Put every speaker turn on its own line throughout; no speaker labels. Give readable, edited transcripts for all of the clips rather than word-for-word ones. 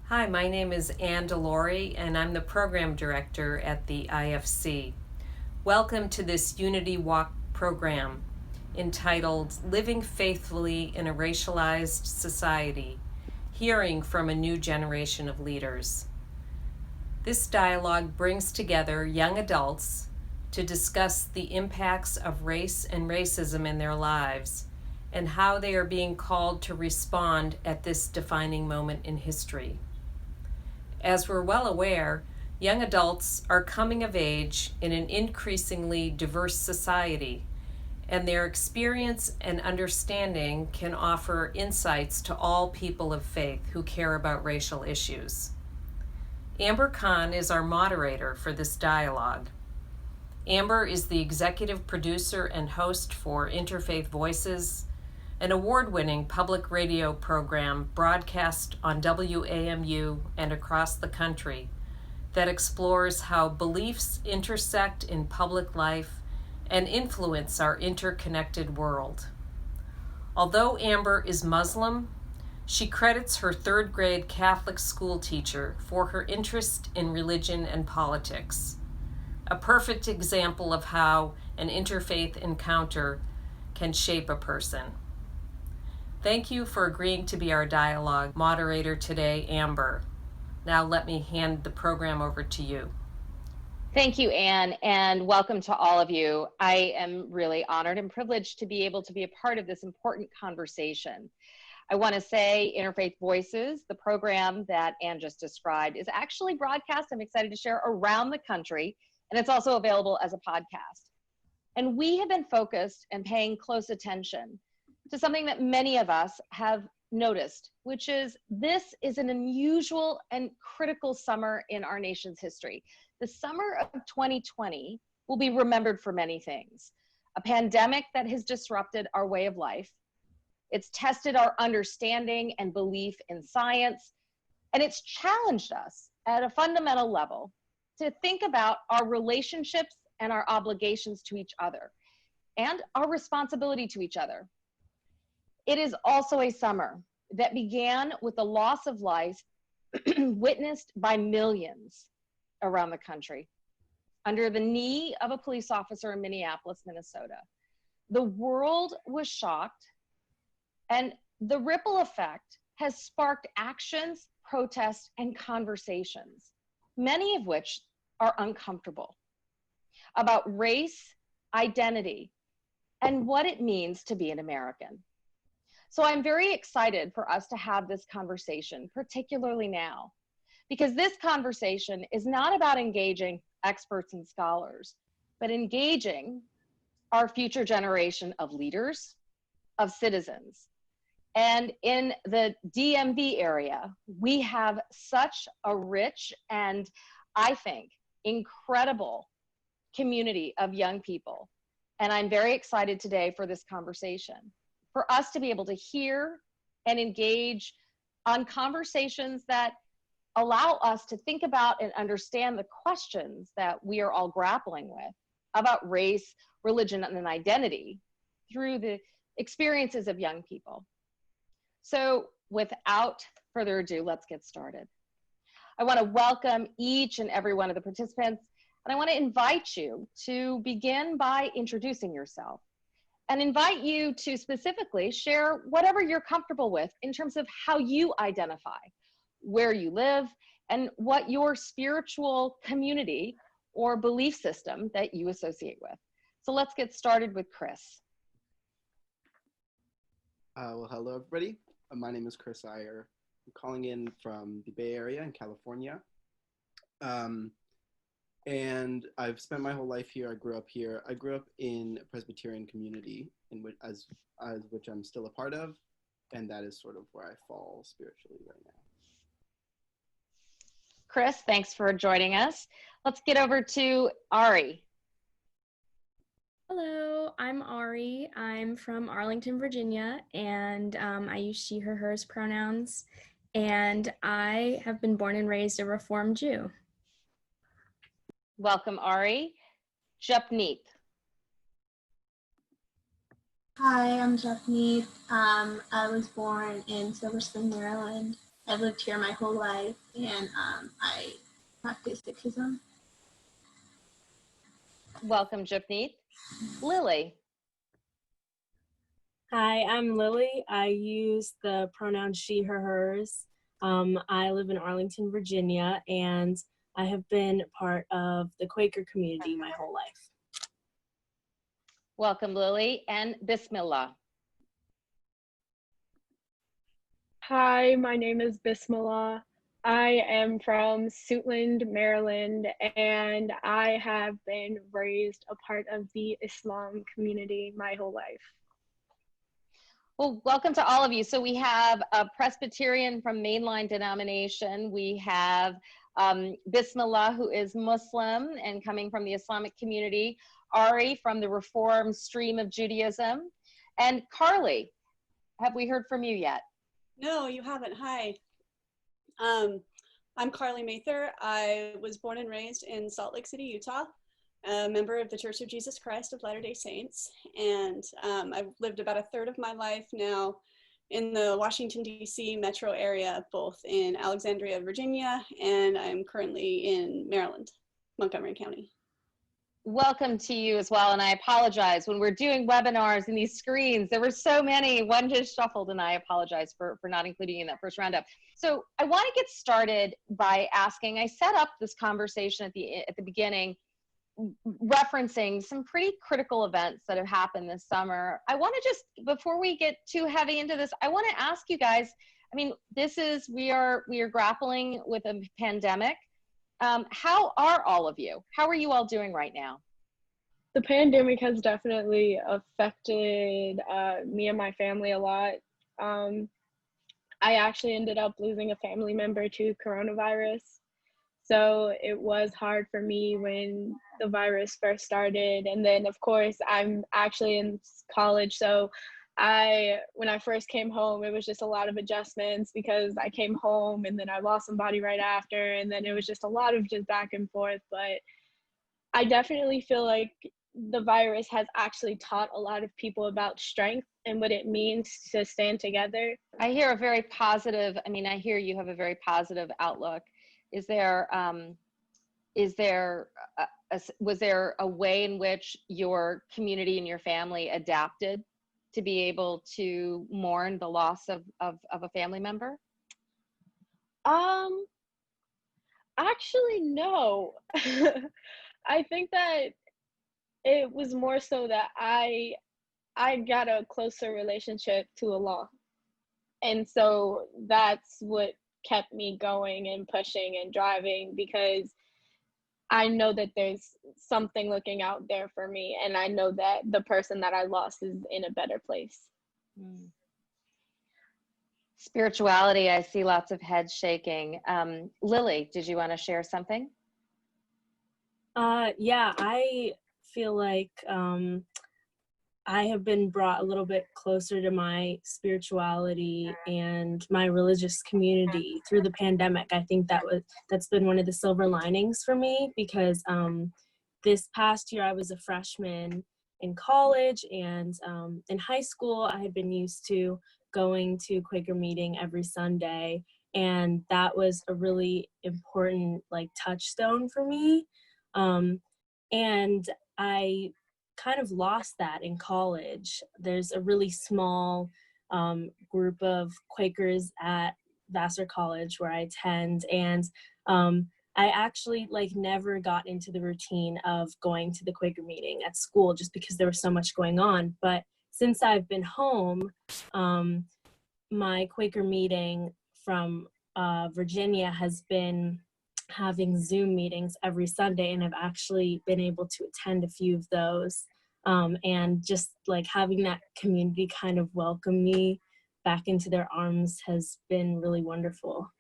Hi, my name is Ann Delorey, and I'm the Program Director at the IFC. Welcome to this Unity Walk program entitled Living Faithfully in a Racialized Society, Hearing from a New Generation of Leaders. This dialogue brings together young adults to discuss the impacts of race and racism in their lives and how they are being called to respond at this defining moment in history. As we're well aware, young adults are coming of age in an increasingly diverse society, and their experience and understanding can offer insights to all people of faith who care about racial issues. Amber Khan is our moderator for this dialogue. Amber is the executive producer and host for Interfaith Voices, an award-winning public radio program broadcast on WAMU and across the country that explores how beliefs intersect in public life and influence our interconnected world. Although Amber is Muslim, she credits her third grade Catholic school teacher for her interest in religion and politics, a perfect example of how an interfaith encounter can shape a person. Thank you for agreeing to be our dialogue moderator today, Amber. Now let me hand the program over to you.
Thank you, Anne, and welcome to all of you. I am really honored and privileged to be able to be a part of this important conversation. I want to say Interfaith Voices, the program that Anne just described, is actually broadcast, I'm excited to share, around the country, and it's also available as a podcast. And we have been focused and paying close attention to something that many of us have noticed, which is this is an unusual and critical summer in our nation's history. The summer of 2020 will be remembered for many things. A pandemic that has disrupted our way of life. It's tested our understanding and belief in science, and it's challenged us at a fundamental level to think about our relationships and our obligations to each other and our responsibility to each other. It is also a summer that began with the loss of life witnessed by millions around the country under the knee of a police officer in Minneapolis, Minnesota. The world was shocked, and the ripple effect has sparked actions, protests, and conversations, many of which are uncomfortable, about race, identity, and what it means to be an American. So I'm very excited for us to have this conversation, particularly now, because this conversation is not about engaging experts and scholars, but engaging our future generation of leaders, of citizens. And in the DMV area, we have such a rich and, I think, incredible community of young people. And I'm very excited today for this conversation, for us to be able to hear and engage on conversations that allow us to think about and understand the questions that we are all grappling with about race, religion, and identity through the experiences of young people. So without further ado, let's get started. I want to welcome each and every one of the participants, and I want to invite you to begin by introducing yourself and invite you to specifically share whatever you're comfortable with in terms of how you identify, where you live, and what your spiritual community or belief system that you associate with. So let's get started with Chris.
Well, hello, everybody. My name is Chris Lyer. I'm calling in from the Bay Area in California. And I've spent my whole life here. I grew up here. I grew up in a Presbyterian community, in which, as which I'm still a part of, and that is sort of where I fall spiritually right now.
Chris, thanks for joining us. Let's get over to Ari.
Hello, I'm Ari. I'm from Arlington, Virginia, and I use she, her, hers pronouns, and I have been born and raised a Reformed Jew.
Welcome, Ari. Japneet.
Hi, I'm Japneet. I was born in Silver Spring, Maryland, I've lived here my whole life, and I practice Sikhism.
Welcome, Japneet. Lily.
Hi, I'm Lily. I use the pronouns she, her, hers. I live in Arlington, Virginia, and I have been part of the Quaker community my whole life.
Welcome, Lily. And Bismillah.
Hi, my name is Bismillah. I am from Suitland, Maryland, and I have been raised a part of the Islam community my whole life.
Well, welcome to all of you. So we have a Presbyterian from mainline denomination. We have Bismillah, who is Muslim and coming from the Islamic community. Ari from the Reform stream of Judaism. And Carly, have we heard from you yet?
No, you haven't. Hi. I'm Carly Mather. I was born and raised in Salt Lake City, Utah, a member of the Church of Jesus Christ of Latter-day Saints. And I've lived about a third of my life now in the Washington, D.C. metro area, both in Alexandria, Virginia, and I'm currently in Maryland, Montgomery County.
Welcome to you as well, and I apologize. When we're doing webinars and these screens, there were so many, one just shuffled, and I apologize for not including you in that first roundup. So I want to get started by asking, I set up this conversation at the beginning, referencing some pretty critical events that have happened this summer. I want to just, before we get too heavy into this, I want to ask you guys, I mean, we are grappling with a pandemic. How are all of you? How are you all doing right now?
The pandemic has definitely affected me and my family a lot. I actually ended up losing a family member to coronavirus. So it was hard for me when the virus first started. And then, of course, I'm actually in college. So when I first came home, it was just a lot of adjustments because I came home and then I lost somebody right after. And then it was just a lot of just back and forth. But I definitely feel like the virus has actually taught a lot of people about strength and what it means to stand together.
I hear a very positive, I hear you have a very positive outlook. Was there a way in which your community and your family adapted to be able to mourn the loss of a family member?
Actually, no. I think that it was more so that I got a closer relationship to Allah. And so that's what kept me going and pushing and driving, because I know that there's something looking out there for me, and I know that the person that I lost is in a better place.
Spirituality, I see lots of heads shaking. Lily, did you want to share something?
Yeah, I feel like I have been brought a little bit closer to my spirituality and my religious community through the pandemic. I think that's been one of the silver linings for me, because this past year I was a freshman in college, and in high school I had been used to going to Quaker meeting every Sunday, and that was a really important touchstone for me. And I kind of lost that in college. There's a really small group of Quakers at Vassar College where I attend, and I actually never got into the routine of going to the Quaker meeting at school just because there was so much going on. But since I've been home, my Quaker meeting from Virginia has been having Zoom meetings every Sunday, and I've actually been able to attend a few of those. And just having that community kind of welcome me back into their arms has been really wonderful.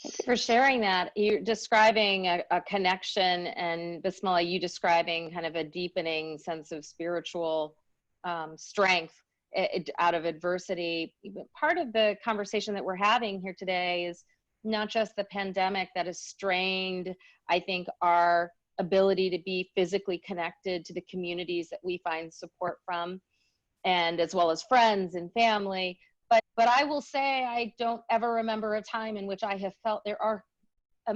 Thank you for sharing that. You're describing a connection, and Bismillah, you describing kind of a deepening sense of spiritual strength out of adversity. Part of the conversation that we're having here today is not just the pandemic that has strained, I think, our ability to be physically connected to the communities that we find support from, and as well as friends and family, But I will say I don't ever remember a time in which I have felt there are a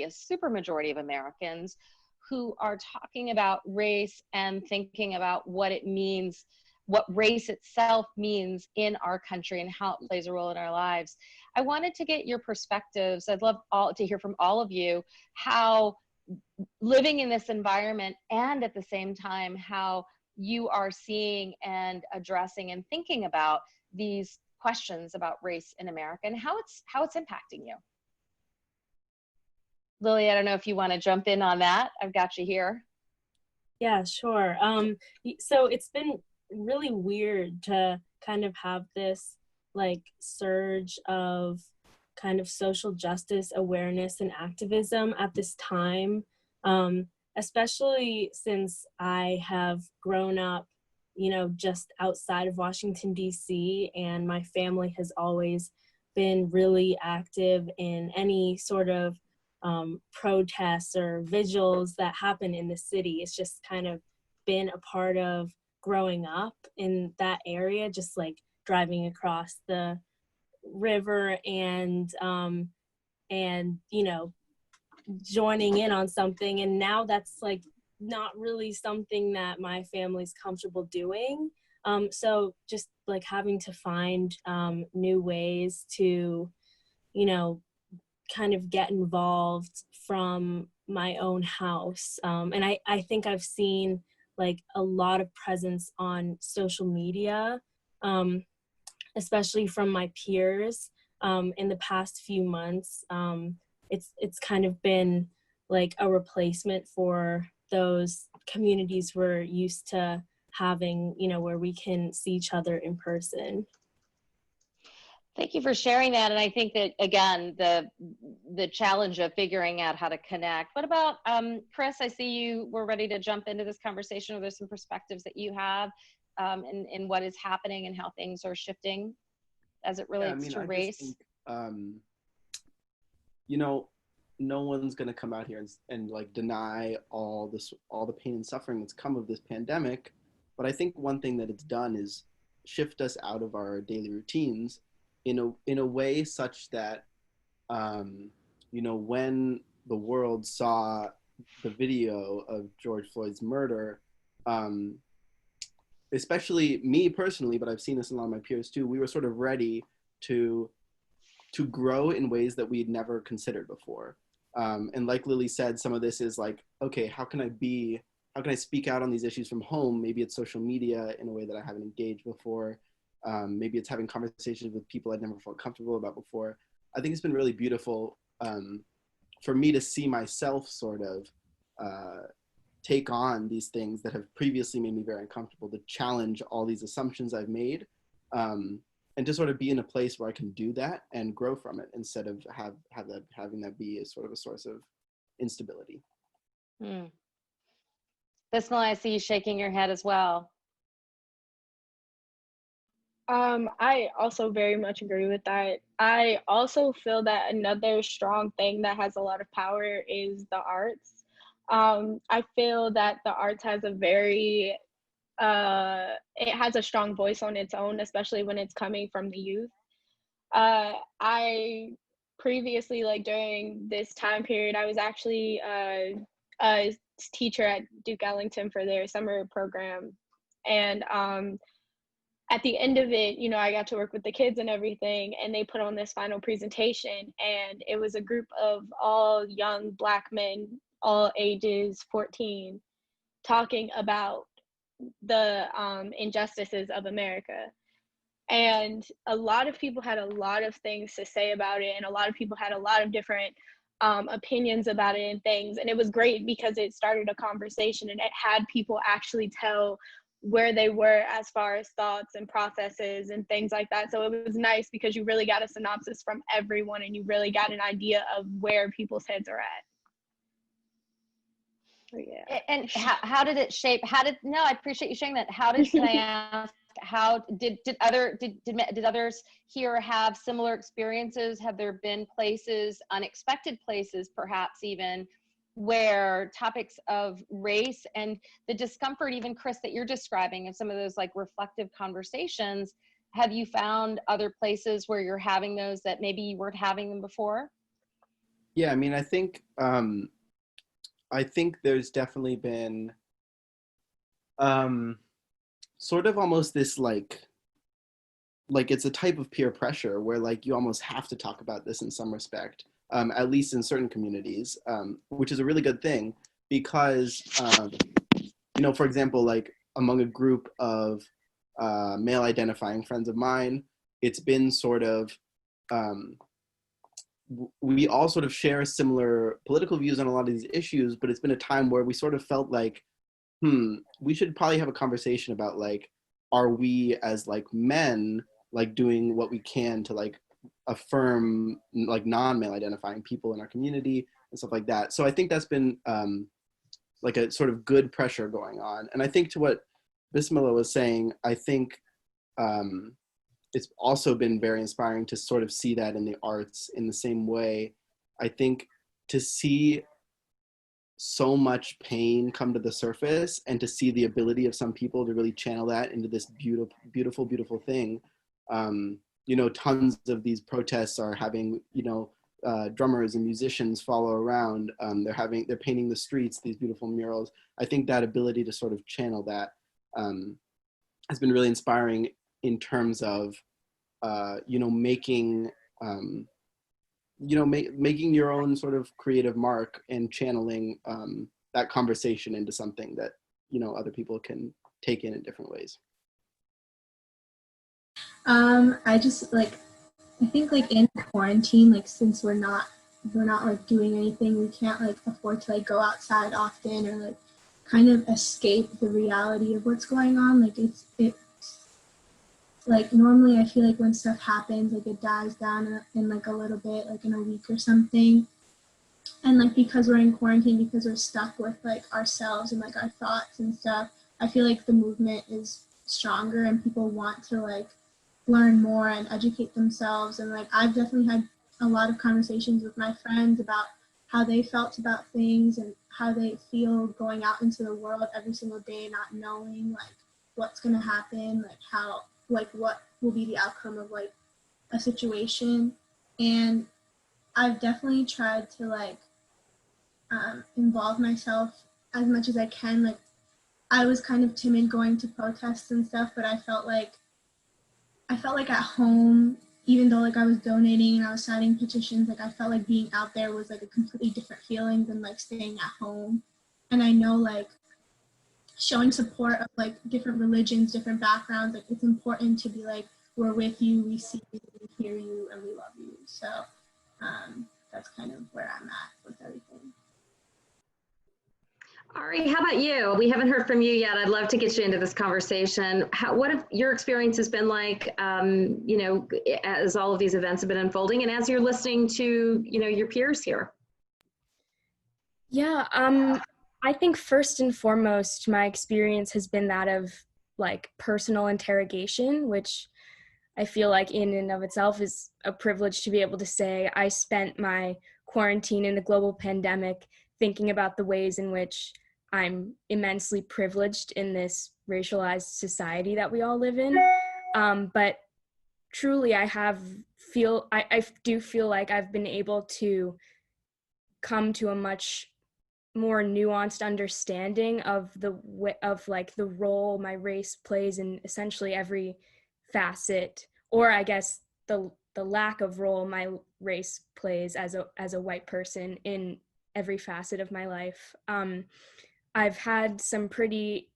super majority of Americans who are talking about race and thinking about what it means, what race itself means in our country and how it plays a role in our lives. I wanted to get your perspectives. I'd love to hear from all of you how living in this environment and at the same time how you are seeing and addressing and thinking about these questions about race in America and how it's impacting you. Lily, I don't know if you want to jump in on that. I've got you here.
Yeah, sure. So it's been really weird to kind of have this like surge of kind of social justice awareness and activism at this time, especially since I have grown up, you know, just outside of Washington, D.C., and my family has always been really active in any sort of protests or vigils that happen in the city. It's just kind of been a part of growing up in that area, just like driving across the river and you know, joining in on something. And now that's like not really something that my family's comfortable doing. So just like having to find new ways to, you know, kind of get involved from my own house. And I think I've seen like a lot of presence on social media, especially from my peers in the past few months. It's kind of been like a replacement for those communities we're used to having, you know, where we can see each other in person.
Thank you for sharing that. And I think that, again, the challenge of figuring out how to connect. What about, Chris, I see you were ready to jump into this conversation. Are there some perspectives that you have in what is happening and how things are shifting as it relates to race?
Just think, you know, no one's going to come out here and like deny all the pain and suffering that's come of this pandemic. But I think one thing that it's done is shift us out of our daily routines in a way such that, you know, when the world saw the video of George Floyd's murder, especially me personally, but I've seen this in a lot of my peers too, we were sort of ready to grow in ways that we'd never considered before. And like Lily said, some of this is like, okay, how can I speak out on these issues from home? Maybe it's social media in a way that I haven't engaged before. Maybe it's having conversations with people I'd never felt comfortable about before. I think it's been really beautiful for me to see myself sort of take on these things that have previously made me very uncomfortable, to challenge all these assumptions I've made, and to sort of be in a place where I can do that and grow from it instead of having that be a sort of a source of instability.
Bismillah, I see you shaking your head as well.
I also very much agree with that. I also feel that another strong thing that has a lot of power is the arts. I feel that the arts has a very, it has a strong voice on its own, especially when it's coming from the youth. I previously, like during this time period, I was actually a teacher at Duke Ellington for their summer program. And at the end of it, you know, I got to work with the kids and everything, and they put on this final presentation, and it was a group of all young Black men, all ages 14, talking about the injustices of America. And a lot of people had a lot of things to say about it, and a lot of people had a lot of different opinions about it and things. And it was great because it started a conversation, and it had people actually tell where they were as far as thoughts and processes and things like that. So it was nice because you really got a synopsis from everyone, and you really got an idea of where people's heads are at. So, yeah.
And how did it shape? No, I appreciate you sharing that. How did, can I ask, how did others here have similar experiences? Have there been places, unexpected places perhaps even, where topics of race and the discomfort, even Chris, that you're describing, of some of those like reflective conversations have you found other places where you're having those that maybe you weren't having them before?
Yeah, I mean, I think there's definitely been sort of almost this like it's a type of peer pressure where like you almost have to talk about this in some respect, at least in certain communities, which is a really good thing because, you know, for example, like among a group of male identifying friends of mine, it's been sort of, we all sort of share similar political views on a lot of these issues, but it's been a time where we sort of felt like, we should probably have a conversation about like, are we as like men like doing what we can to like affirm like non-male identifying people in our community and stuff like that. So I think that's been like a sort of good pressure going on. And I think to what Bismillah was saying, I think it's also been very inspiring to sort of see that in the arts in the same way. I think to see so much pain come to the surface and to see the ability of some people to really channel that into this beautiful, beautiful, beautiful thing. You know, tons of these protests are having, you know, drummers and musicians follow around. They're painting the streets, these beautiful murals. I think that ability to sort of channel that has been really inspiring in terms of, you know, making, you know, making your own sort of creative mark and channeling that conversation into something that, you know, other people can take in different ways.
I just like, I think like in quarantine, like since we're not like doing anything, we can't like afford to like go outside often or like kind of escape the reality of what's going on. Like it's like normally I feel like when stuff happens, like it dies down in like a little bit, like in a week or something. And like because we're in quarantine, because we're stuck with like ourselves and like our thoughts and stuff, I feel like the movement is stronger and people want to like learn more and educate themselves. And like I've definitely had a lot of conversations with my friends about how they felt about things and how they feel going out into the world every single day, not knowing like what's going to happen, like how, like what will be the outcome of like a situation. And I've definitely tried to like involve myself as much as I can. Like I was kind of timid going to protests and stuff, but I felt like at home, even though like I was donating and I was signing petitions, like I felt like being out there was like a completely different feeling than like staying at home. And I know like showing support of like different religions, different backgrounds, like it's important to be like, we're with you, we see you, we hear you, and we love you. So that's kind of where I'm at with everything.
Ari, how about you? We haven't heard from you yet. I'd love to get you into this conversation. What have your experiences been like, you know, as all of these events have been unfolding and as you're listening to, you know, your peers here?
Yeah, I think first and foremost, my experience has been that of like personal interrogation, which I feel like in and of itself is a privilege to be able to say. I spent my quarantine in the global pandemic thinking about the ways in which I'm immensely privileged in this racialized society that we all live in. But truly, I do feel like I've been able to come to a much more nuanced understanding of the role my race plays in essentially every facet, or I guess the lack of role my race plays as a white person in every facet of my life. I've had some pretty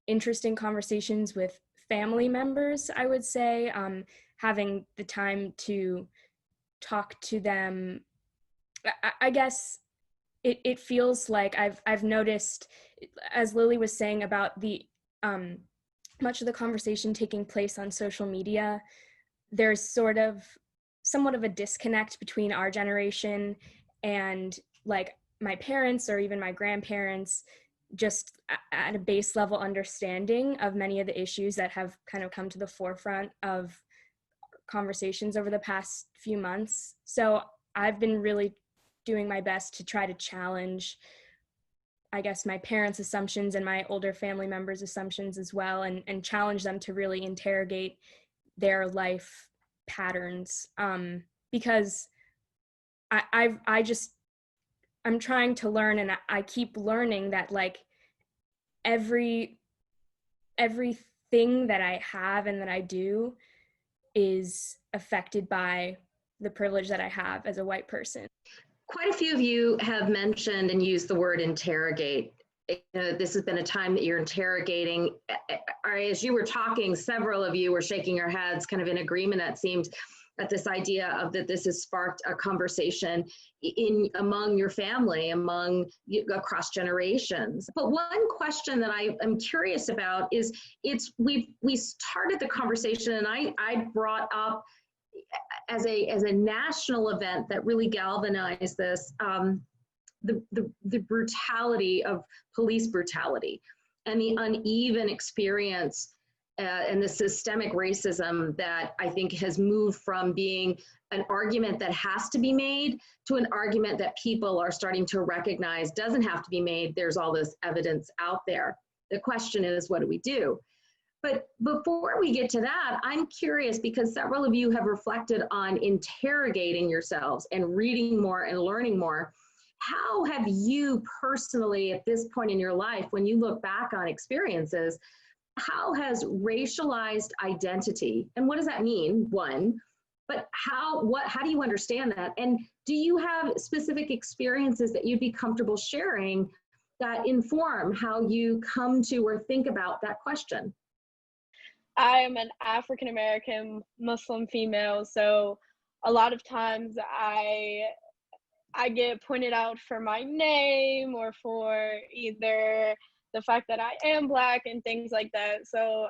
interesting conversations with family members, I would say, having the time to talk to them. I guess it feels like I've noticed, as Lily was saying about the much of the conversation taking place on social media, there's somewhat of a disconnect between our generation and like my parents or even my grandparents, just at a base level understanding of many of the issues that have kind of come to the forefront of conversations over the past few months. So I've been really doing my best to try to challenge, I guess, my parents' assumptions and my older family members' assumptions as well, and challenge them to really interrogate their life patterns, because I'm trying to learn, and I keep learning that like everything that I have and that I do is affected by the privilege that I have as a white person.
Quite a few of you have mentioned and used the word interrogate. This has been a time that you're interrogating. As you were talking, several of you were shaking your heads kind of in agreement, it seemed, at this idea of that this has sparked a conversation among your family, across generations. But one question that I am curious about is, we started the conversation, and I brought up as a national event that really galvanized this, the brutality of police brutality and the uneven experience and the systemic racism that I think has moved from being an argument that has to be made to an argument that people are starting to recognize doesn't have to be made. There's all this evidence out there. The question is, what do we do? But before we get to that, I'm curious, because several of you have reflected on interrogating yourselves and reading more and learning more. How have you personally, at this point in your life, when you look back on experiences, how has racialized identity, and what does that mean, one, but how do you understand that? And do you have specific experiences that you'd be comfortable sharing that inform how you come to or think about that question?
I am an African American Muslim female, so a lot of times I get pointed out for my name or for either the fact that I am Black and things like that. So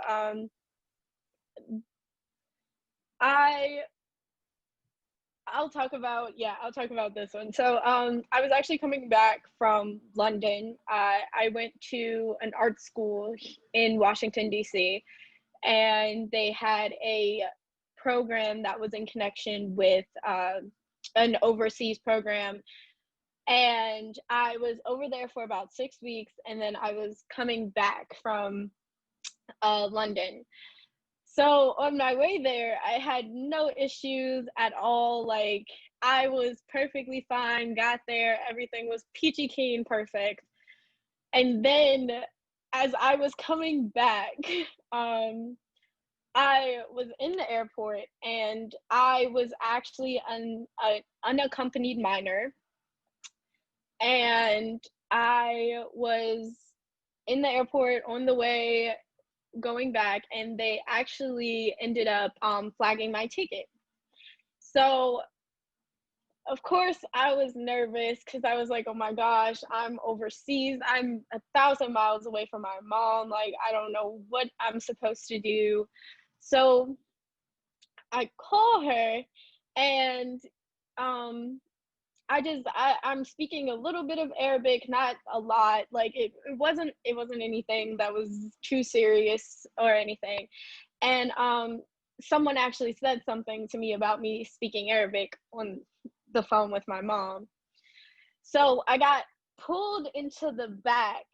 I'll talk about this one. So I was actually coming back from London. I went to an art school in Washington, D.C., and they had a program that was in connection with an overseas program. And I was over there for about 6 weeks, and then I was coming back from London. So on my way there, I had no issues at all. Like, I was perfectly fine, got there, everything was peachy keen, perfect. And then as I was coming back, I was in the airport, and I was actually an unaccompanied minor. And I was in the airport on the way going back, and they actually ended up flagging my ticket. So of course I was nervous, because I was like, oh my gosh, I'm overseas, I'm 1,000 miles away from my mom, like I don't know what I'm supposed to do. So I call her, and I'm speaking a little bit of Arabic, not a lot. Like it wasn't anything that was too serious or anything. And someone actually said something to me about me speaking Arabic on the phone with my mom. So I got pulled into the back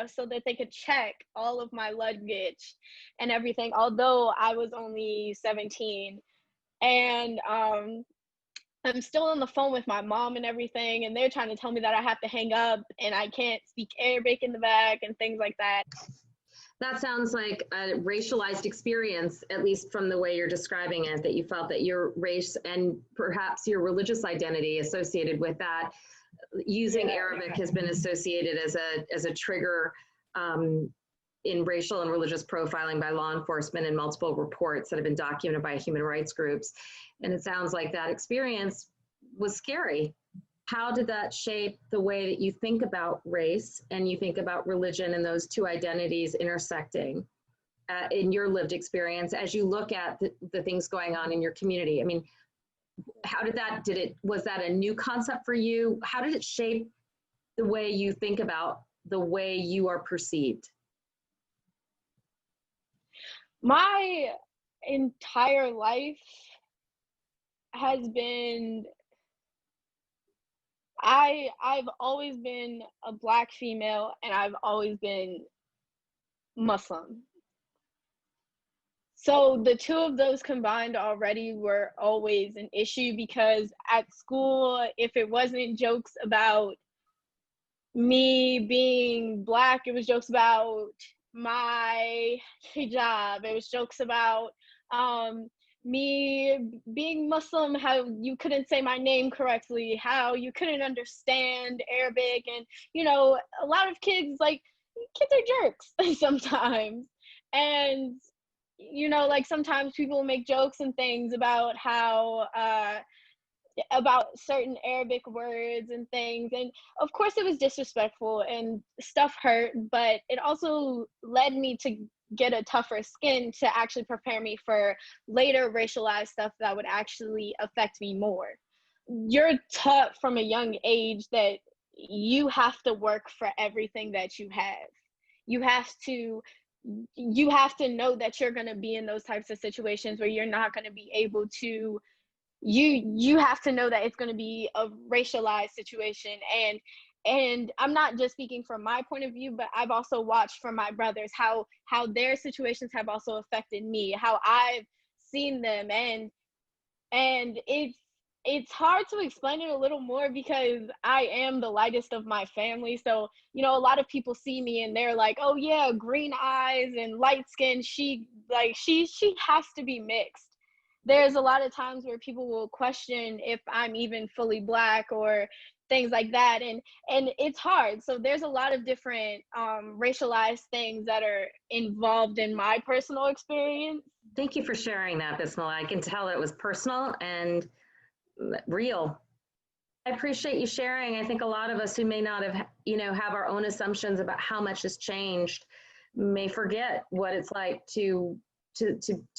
so that they could check all of my luggage and everything, although I was only 17. And I'm still on the phone with my mom and everything, and they're trying to tell me that I have to hang up and I can't speak Arabic in the back and things like that.
That sounds like a racialized experience, at least from the way you're describing it, that you felt that your race and perhaps your religious identity associated with that, using Arabic has been associated as a trigger in racial and religious profiling by law enforcement in multiple reports that have been documented by human rights groups. And it sounds like that experience was scary. How did that shape the way that you think about race and you think about religion and those two identities intersecting in your lived experience as you look at the things going on in your community? I mean, was that a new concept for you? How did it shape the way you think about the way you are perceived?
My entire life has been, I've always been a Black female, and I've always been Muslim. So the two of those combined already were always an issue, because at school, if it wasn't jokes about me being Black, it was jokes about my hijab, it was jokes about me being Muslim, how you couldn't say my name correctly, how you couldn't understand Arabic. And, you know, a lot of kids are jerks sometimes. And, you know, like sometimes people make jokes and things about how, about certain Arabic words and things. And of course it was disrespectful and stuff hurt, but it also led me to get a tougher skin to actually prepare me for later racialized stuff that would actually affect me more. You're taught from a young age that you have to work for everything that you have. You have to know that you're going to be in those types of situations where you're not going to be able to, you have to know that it's going to be a racialized situation. And I'm not just speaking from my point of view, but I've also watched from my brothers how their situations have also affected me, how I've seen them. And it's hard to explain it a little more because I am the lightest of my family. So, you know, a lot of people see me and they're like, oh yeah, green eyes and light skin, she has to be mixed. There's a lot of times where people will question if I'm even fully Black or things like that. And it's hard. So there's a lot of different racialized things that are involved in my personal experience.
Thank you for sharing that, Bismillah. I can tell it was personal and real. I appreciate you sharing. I think a lot of us who may not have, have our own assumptions about how much has changed may forget what it's like to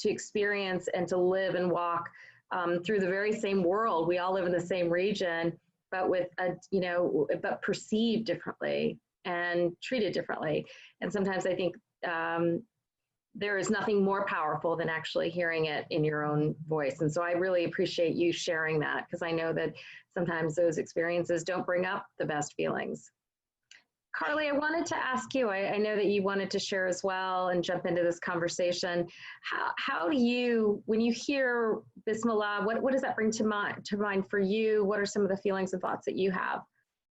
experience and to live and walk through the very same world. We all live in the same region, but with but perceived differently and treated differently. And sometimes I think there is nothing more powerful than actually hearing it in your own voice. And so I really appreciate you sharing that, because I know that sometimes those experiences don't bring up the best feelings. Carly, I wanted to ask you, I know that you wanted to share as well and jump into this conversation. How do you, when you hear Bismillah, what does that bring to mind for you? What are some of the feelings and thoughts that you have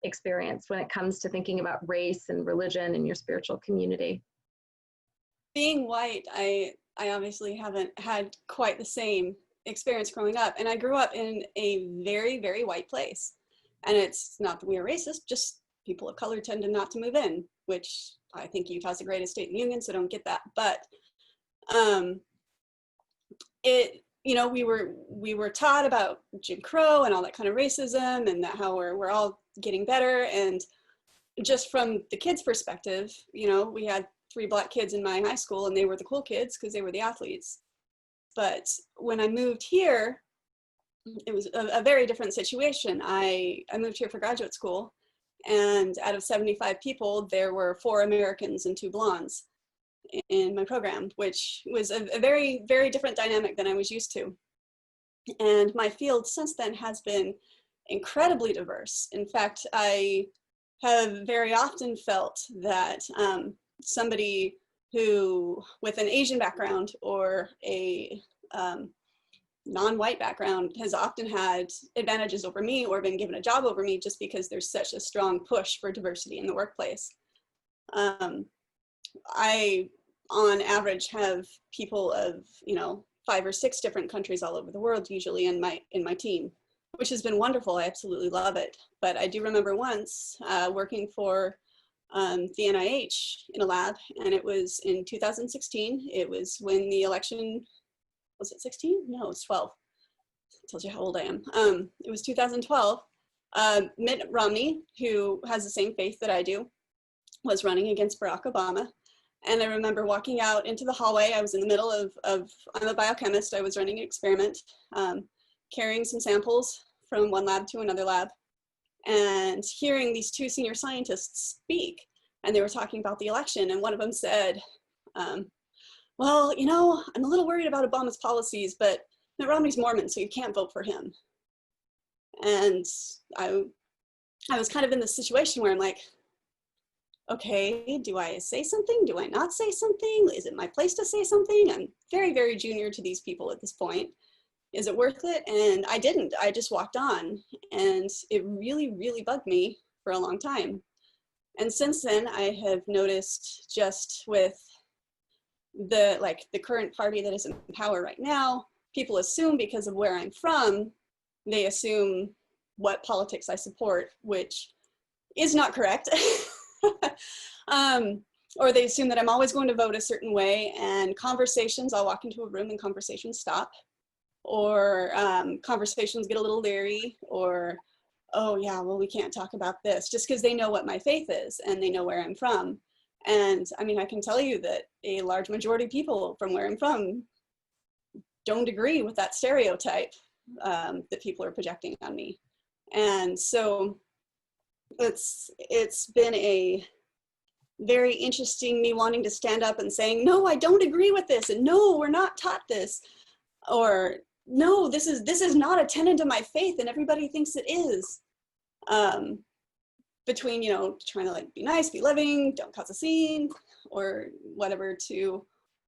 experienced when it comes to thinking about race and religion in your spiritual community?
Being white, I obviously haven't had quite the same experience growing up. And I grew up in a very, very white place. And it's not that we are racist, just people of color tend not to move in, which I think Utah's the greatest state in the union, so don't get that. But we were taught about Jim Crow and all that kind of racism, and that how we're all getting better. And just from the kids' perspective, we had 3 Black kids in my high school, and they were the cool kids because they were the athletes. But when I moved here, it was a very different situation. I moved here for graduate school, and out of 75 people, there were 4 Americans and 2 blondes in my program, which was a very, very different dynamic than I was used to. And my field since then has been incredibly diverse. In fact, I have very often felt that somebody who, with an Asian background or a non-white background, has often had advantages over me or been given a job over me just because there's such a strong push for diversity in the workplace. I, on average, have people of 5 or 6 different countries all over the world usually in my team, which has been wonderful. I absolutely love it. But I do remember once working for the NIH in a lab, and it was in 2016. It was when the election, was it 16? No, it was 12. It tells you how old I am. It was 2012. Mitt Romney, who has the same faith that I do, was running against Barack Obama. And I remember walking out into the hallway. I was in the middle of I'm a biochemist. I was running an experiment, carrying some samples from one lab to another lab, and hearing these 2 senior scientists speak. And they were talking about the election. And one of them said, well, I'm a little worried about Obama's policies, but Mitt Romney's Mormon, so you can't vote for him. And I was kind of in this situation where I'm like, okay, do I say something? Do I not say something? Is it my place to say something? I'm very, very junior to these people at this point. Is it worth it? And I didn't. I just walked on, and it really, really bugged me for a long time. And since then, I have noticed, just with the current party that is in power right now, people assume because of where I'm from, they assume what politics I support, which is not correct. Or they assume that I'm always going to vote a certain way, and conversations, I'll walk into a room and conversations stop, or conversations get a little leery, or, oh yeah, well, we can't talk about this, just because they know what my faith is and they know where I'm from. And I mean, I can tell you that a large majority of people from where I'm from don't agree with that stereotype that people are projecting on me. And so it's been a very interesting, me wanting to stand up and saying, no, I don't agree with this, and no, we're not taught this, or no, this is not a tenet of my faith and everybody thinks it is. Between, you know, trying to like be nice, be loving, don't cause a scene, or whatever, to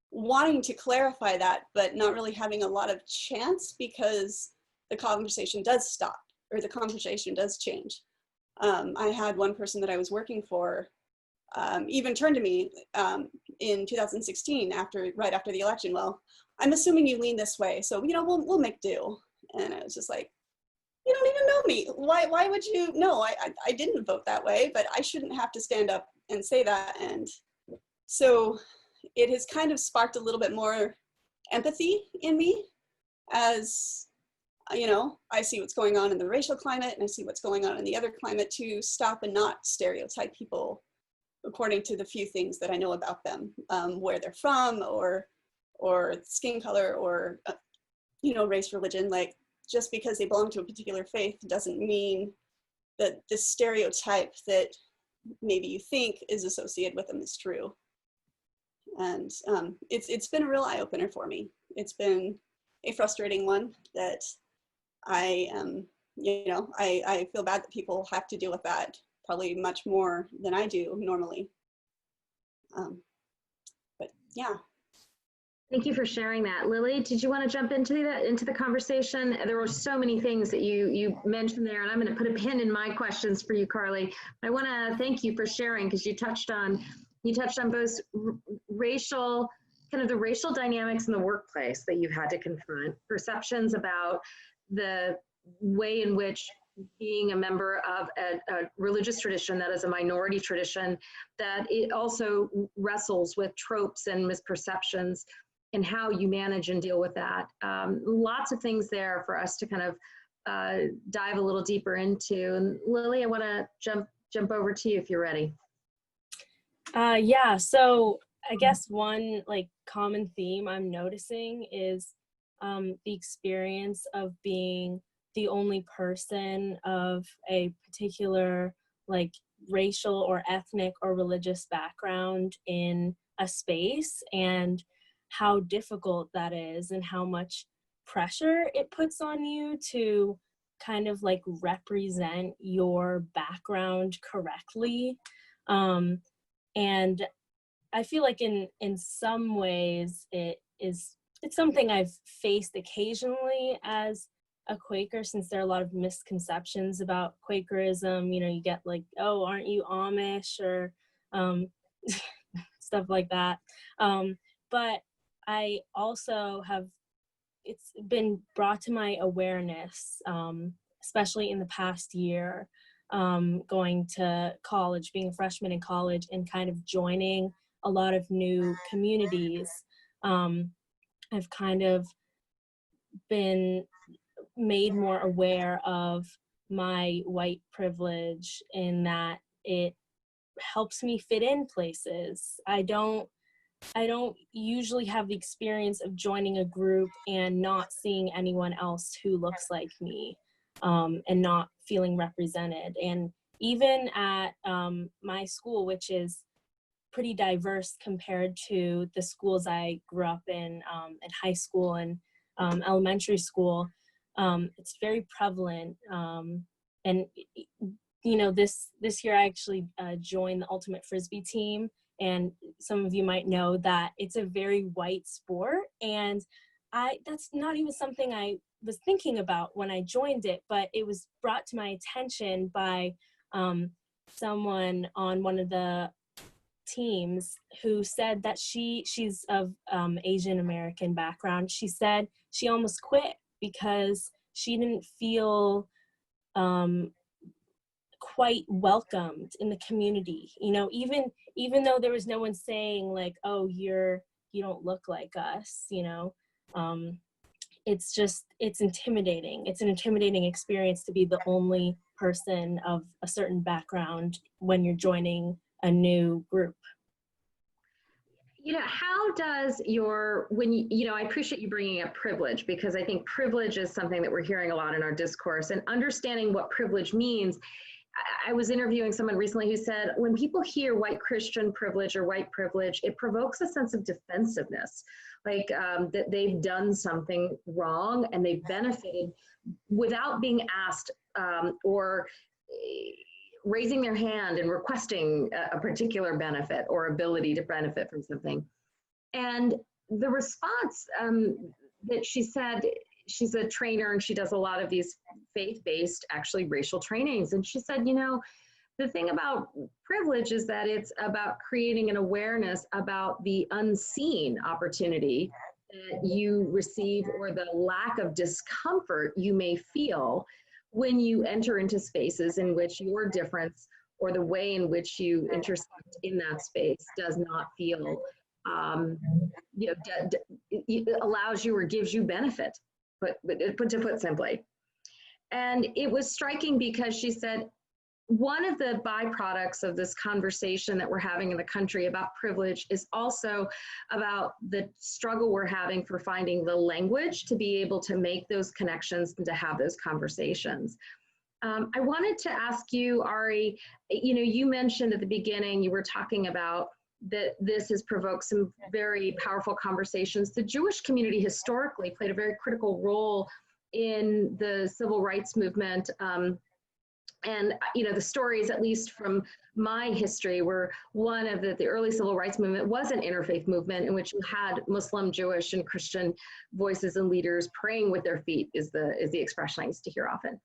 wanting to clarify that, but not really having a lot of chance, because the conversation does stop, or the conversation does change. I had one person that I was working for even turn to me in 2016, right after the election. Well, I'm assuming you lean this way, so you know we'll make do. And I was just like, you don't even know me. Why would you? No, I didn't vote that way, but I shouldn't have to stand up and say that. And so it has kind of sparked a little bit more empathy in me, as you know, I see what's going on in the racial climate, and I see what's going on in the other climate, to stop and not stereotype people according to the few things that I know about them, where they're from, or skin color, or you know, race, religion. Like, just because they belong to a particular faith doesn't mean that the stereotype that maybe you think is associated with them is true. And it's been a real eye-opener for me. It's been a frustrating one that I you know, I feel bad that people have to deal with that probably much more than I do normally. But yeah.
Thank you for sharing that. Lily, did you want to jump into the conversation? There were so many things that you mentioned there, and I'm going to put a pin in my questions for you, Carly. I want to thank you for sharing, because you touched on both racial, kind of the racial dynamics in the workplace that you've had to confront, perceptions about the way in which being a member of a religious tradition that is a minority tradition, that it also wrestles with tropes and misperceptions, and how you manage and deal with that. Lots of things there for us to kind of dive a little deeper into. And Lily, I want to jump over to you if you're ready.
Yeah, so I guess one like common theme I'm noticing is the experience of being the only person of a particular like racial or ethnic or religious background in a space, and how difficult that is, and how much pressure it puts on you to kind of like represent your background correctly. And I feel like in some ways it's something I've faced occasionally as a Quaker, since there are a lot of misconceptions about Quakerism. You know, you get like, oh, aren't you Amish, or stuff like that. But I also have, it's been brought to my awareness, especially in the past year, going to college, being a freshman in college, and kind of joining a lot of new communities. I've kind of been made more aware of my white privilege, in that it helps me fit in places. I don't usually have the experience of joining a group and not seeing anyone else who looks like me, and not feeling represented. And even at my school, which is pretty diverse compared to the schools I grew up in high school and elementary school, it's very prevalent. And you know, this year I actually joined the Ultimate Frisbee team, and some of you might know that it's a very white sport, and that's not even something I was thinking about when I joined it, but it was brought to my attention by someone on one of the teams who said that she's of Asian American background. She said she almost quit because she didn't feel quite welcomed in the community. You know, even though there was no one saying like, oh, you don't look like us, you know. It's intimidating. It's an intimidating experience to be the only person of a certain background when you're joining a new group.
You know, how does I appreciate you bringing up privilege, because I think privilege is something that we're hearing a lot in our discourse, and understanding what privilege means. I was interviewing someone recently who said, when people hear white Christian privilege or white privilege, it provokes a sense of defensiveness, like that they've done something wrong and they've benefited without being asked or raising their hand and requesting a particular benefit or ability to benefit from something. And the response that she said, she's a trainer and she does a lot of these faith-based, actually racial trainings. And she said, you know, the thing about privilege is that it's about creating an awareness about the unseen opportunity that you receive, or the lack of discomfort you may feel when you enter into spaces in which your difference or the way in which you intersect in that space does not feel, it allows you or gives you benefit, to put simply. And it was striking because she said, one of the byproducts of this conversation that we're having in the country about privilege is also about the struggle we're having for finding the language to be able to make those connections and to have those conversations. I wanted to ask you, Ari, you know, you mentioned at the beginning, you were talking about that this has provoked some very powerful conversations. The Jewish community historically played a very critical role in the civil rights movement. And, you know, the stories, at least from my history, were one of the early civil rights movement was an interfaith movement in which you had Muslim, Jewish, and Christian voices and leaders praying with their feet is the expression I used to hear often.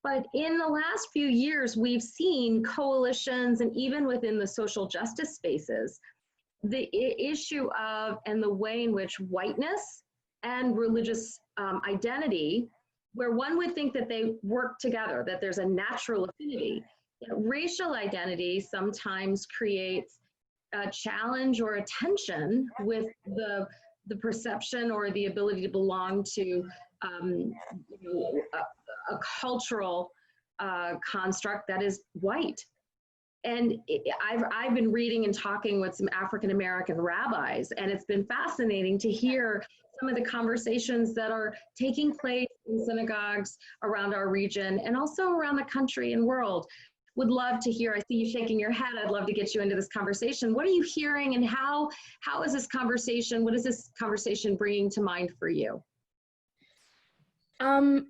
But in the last few years, we've seen coalitions, and even within the social justice spaces, the issue of and the way in which whiteness and religious identity, where one would think that they work together, that there's a natural affinity. You know, racial identity sometimes creates a challenge or a tension with the perception or the ability to belong to a cultural construct that is white. And I've been reading and talking with some African-American rabbis, and it's been fascinating to hear some of the conversations that are taking place in synagogues around our region and also around the country and world. Would love to hear, I see you shaking your head, I'd love to get you into this conversation. What are you hearing, and how is this conversation, what is this conversation bringing to mind for you?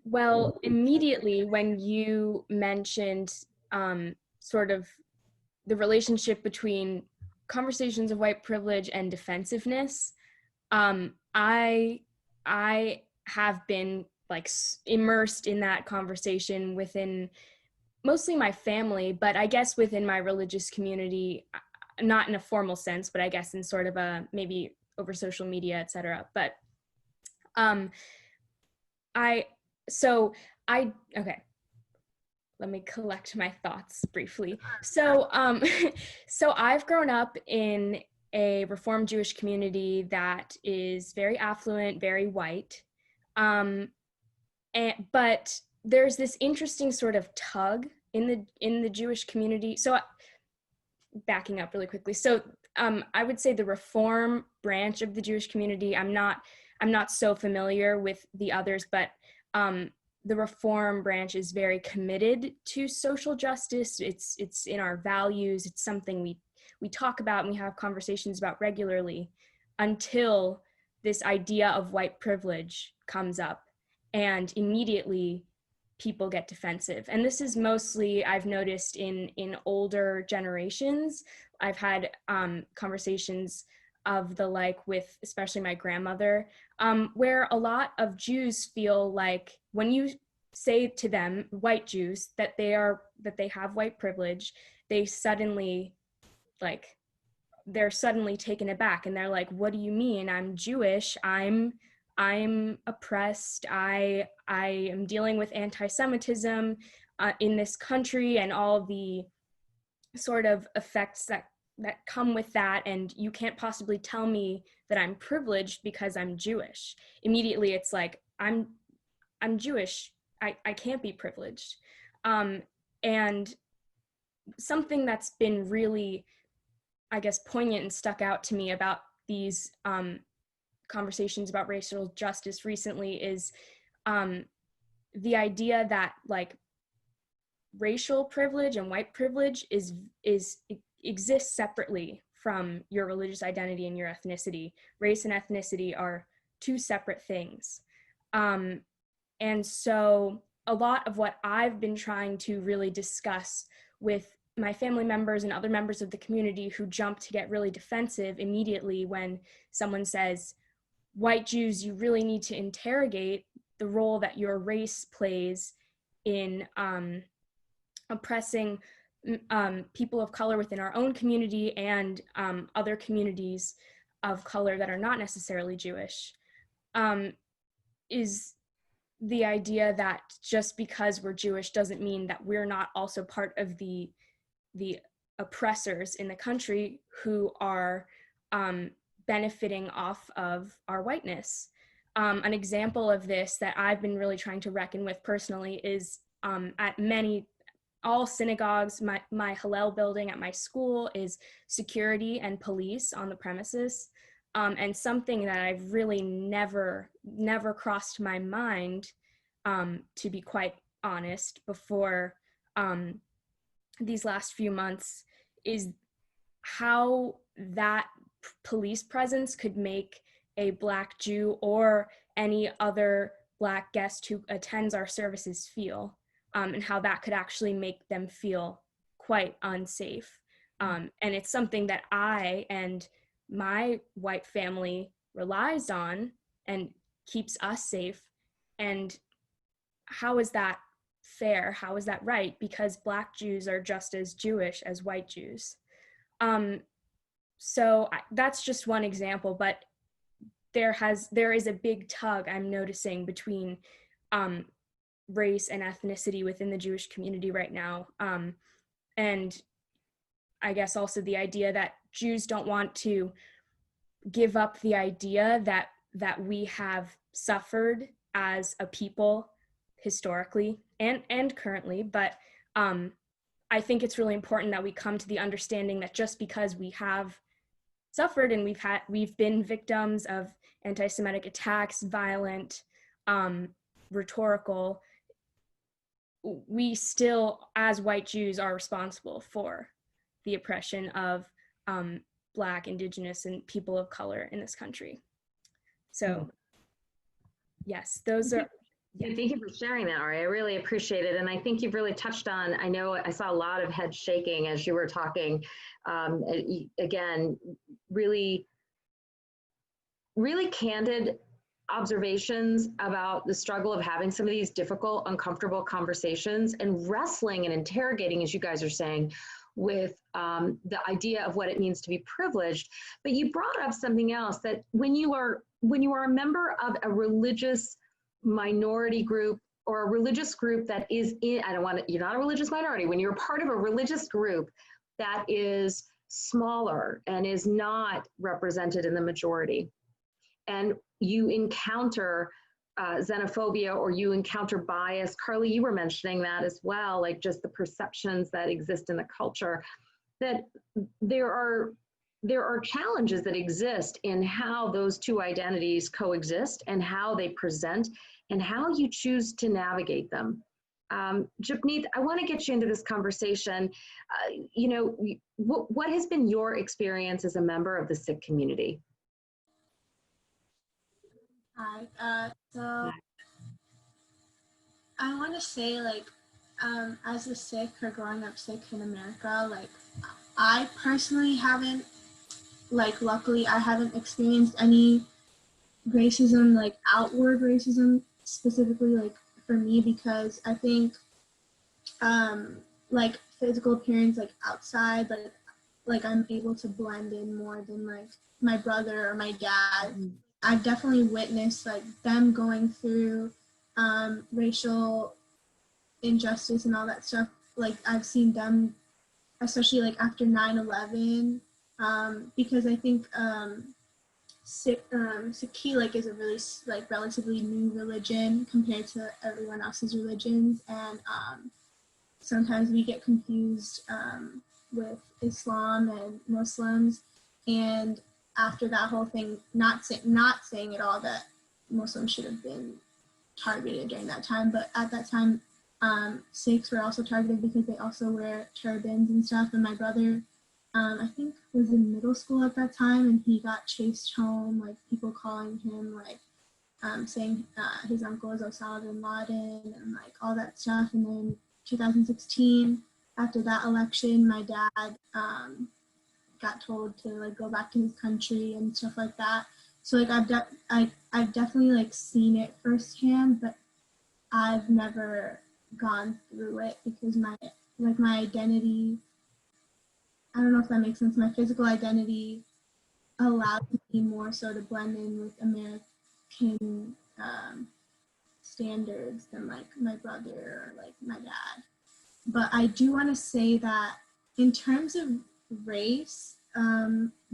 Well, immediately when you mentioned sort of the relationship between conversations of white privilege and defensiveness, I have been like immersed in that conversation within mostly my family, but I guess within my religious community, not in a formal sense, but I guess in sort of a maybe over social media, etc. But okay. Let me collect my thoughts briefly. So I've grown up in a Reformed Jewish community that is very affluent, very white. But there's this interesting sort of tug in the Jewish community. So backing up really quickly. So I would say the Reform branch of the Jewish community, I'm not so familiar with the others, but the Reform branch is very committed to social justice. It's in our values. It's something we talk about and we have conversations about regularly, until this idea of white privilege comes up, and immediately people get defensive. And this is mostly, I've noticed in older generations. I've had conversations of the like with especially my grandmother, where a lot of Jews feel like when you say to them, white Jews, that they have white privilege, they're suddenly taken aback, and they're like, what do you mean? I'm Jewish, I'm oppressed, I am dealing with anti-Semitism in this country and all the sort of effects that come with that, and you can't possibly tell me that I'm privileged because I'm Jewish. Immediately it's like, I'm Jewish, I can't be privileged. And something that's been really, I guess, poignant and stuck out to me about these conversations about racial justice recently is the idea that like racial privilege and white privilege exists separately from your religious identity and your ethnicity. Race and ethnicity are two separate things. And so a lot of what I've been trying to really discuss with my family members and other members of the community who jump to get really defensive immediately when someone says, white Jews, you really need to interrogate the role that your race plays in oppressing people of color within our own community and other communities of color that are not necessarily Jewish, is the idea that just because we're Jewish doesn't mean that we're not also part of the oppressors in the country who are benefiting off of our whiteness. An example of this that I've been really trying to reckon with personally is at all synagogues, my Hillel building at my school is security and police on the premises. And something that I've really never crossed my mind, to be quite honest, before these last few months, is how that police presence could make a Black Jew or any other Black guest who attends our services feel, and how that could actually make them feel quite unsafe. And it's something that I and my white family relies on and keeps us safe. And how is that fair? How is that right? Because Black Jews are just as Jewish as white Jews. So that's just one example, but there is a big tug I'm noticing between race and ethnicity within the Jewish community right now. And I guess also the idea that Jews don't want to give up the idea that we have suffered as a people historically and currently, but I think it's really important that we come to the understanding that just because we have suffered and we've been victims of anti-Semitic attacks, violent, rhetorical, we still, as white Jews, are responsible for the oppression of Black, Indigenous, and people of color in this country. So, yes, those are.
Yeah. Thank you for sharing that, Ari. I really appreciate it. And I think you've really touched on, I know I saw a lot of head shaking as you were talking. Again, really, really candid observations about the struggle of having some of these difficult, uncomfortable conversations and wrestling and interrogating, as you guys are saying, with the idea of what it means to be privileged. But you brought up something else, that when you are a member of a religious minority group or a religious group that is in, you're not a religious minority, when you're part of a religious group that is smaller and is not represented in the majority, and you encounter xenophobia or you encounter bias. Carly, you were mentioning that as well, like just the perceptions that exist in the culture, that there are challenges that exist in how those two identities coexist and how they present and how you choose to navigate them. Japneet, I want to get you into this conversation. What has been your experience as a member of the Sikh community?
Hi, so I want to say, like, as a Sikh or growing up Sikh in America, like, I personally haven't, like, luckily, I haven't experienced any racism, like, outward racism specifically, like, for me, because I think, like, physical appearance, like, outside, like I'm able to blend in more than, like, my brother or my dad. I've definitely witnessed, like, them going through racial injustice and all that stuff. Like, I've seen them, especially, like, after 9/11, because I think Sikhi, like, is a really, like, relatively new religion compared to everyone else's religions, and sometimes we get confused with Islam and Muslims. And after that whole thing, not saying at all that Muslims should have been targeted during that time, but at that time, Sikhs were also targeted because they also wear turbans and stuff. And my brother, I think, was in middle school at that time, and he got chased home, like, people calling him, like, saying his uncle is Osama bin Laden and, like, all that stuff. And then 2016, after that election, my dad got told to, like, go back to his country and stuff like that. So, like, I've definitely, like, seen it firsthand, but I've never gone through it because my identity, I don't know if that makes sense, my physical identity allowed me more so to blend in with American standards than, like, my brother or, like, my dad. But I do want to say that in terms of race,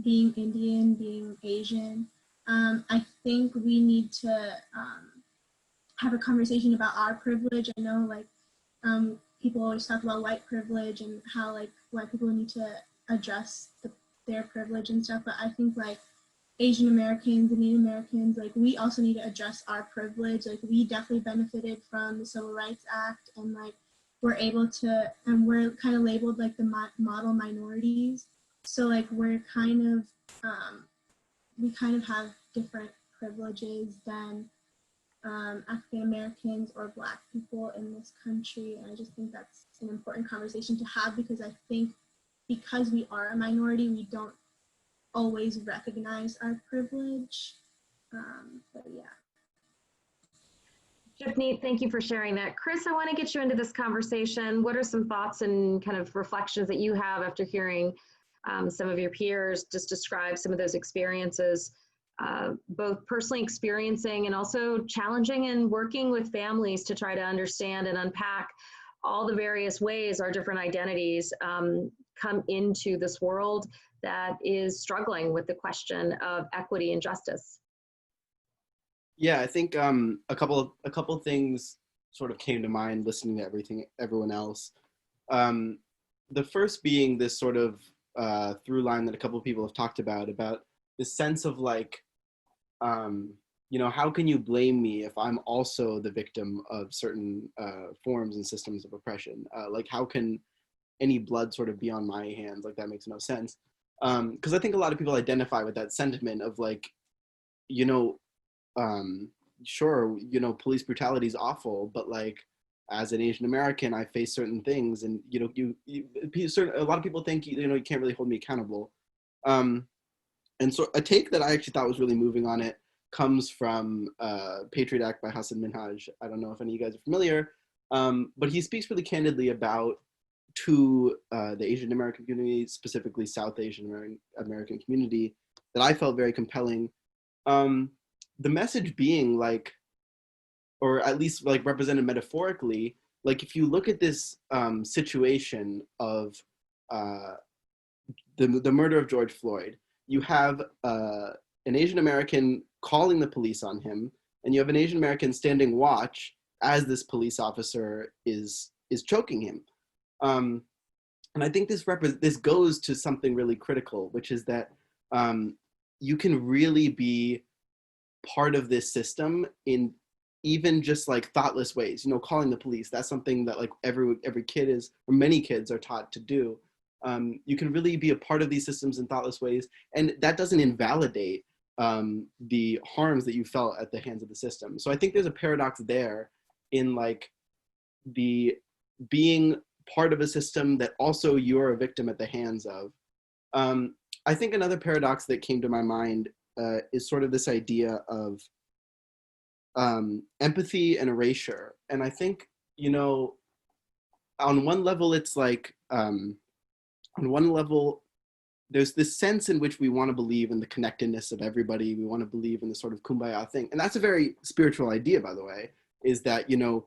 being Indian, being Asian, I think we need to have a conversation about our privilege. I know, like, people always talk about white privilege and how, like, white people need to address their privilege and stuff, but I think, like, Asian Americans and Native Americans, like, we also need to address our privilege. Like, we definitely benefited from the Civil Rights Act, and, like, we're able to, and we're kind of labeled, like, the model minorities. So, like, we're kind of, we kind of have different privileges than African Americans or Black people in this country. And I just think that's an important conversation to have, because I think because we are a minority, we don't always recognize our privilege. But yeah.
Japneet, thank you for sharing that. Chris, I want to get you into this conversation. What are some thoughts and kind of reflections that you have after hearing some of your peers just describe some of those experiences, both personally experiencing and also challenging and working with families to try to understand and unpack all the various ways our different identities come into this world that is struggling with the question of equity and justice?
Yeah, I think a couple things sort of came to mind listening to everyone else. The first being this sort of through line that a couple of people have talked about this sense of, like, you know, how can you blame me if I'm also the victim of certain forms and systems of oppression? Like, how can any blood sort of be on my hands? Like, that makes no sense. Because I think a lot of people identify with that sentiment of, like, you know, sure, you know, police brutality is awful, but, like, as an Asian American, I face certain things, and, you know, a lot of people think, you know, you can't really hold me accountable. And so a take that I actually thought was really moving on it comes from Patriot Act by Hassan Minhaj. I don't know if any of you guys are familiar, but he speaks really candidly about to the Asian American community, specifically South Asian American community, that I felt very compelling. The message being, like, or at least, like, represented metaphorically, like, if you look at this situation of the murder of George Floyd, you have an Asian American calling the police on him, and you have an Asian American standing watch as this police officer is choking him. And I think this goes to something really critical, which is that you can really be part of this system in even just, like, thoughtless ways. You know, calling the police, that's something that, like, every kid is, or many kids are taught to do. You can really be a part of these systems in thoughtless ways, and that doesn't invalidate the harms that you felt at the hands of the system. So I think there's a paradox there in, like, the being part of a system that also you're a victim at the hands of. I think another paradox that came to my mind is sort of this idea of empathy and erasure. And I think, you know, on one level, it's like, on one level, there's this sense in which we want to believe in the connectedness of everybody. We want to believe in the sort of kumbaya thing. And that's a very spiritual idea, by the way, is that, you know,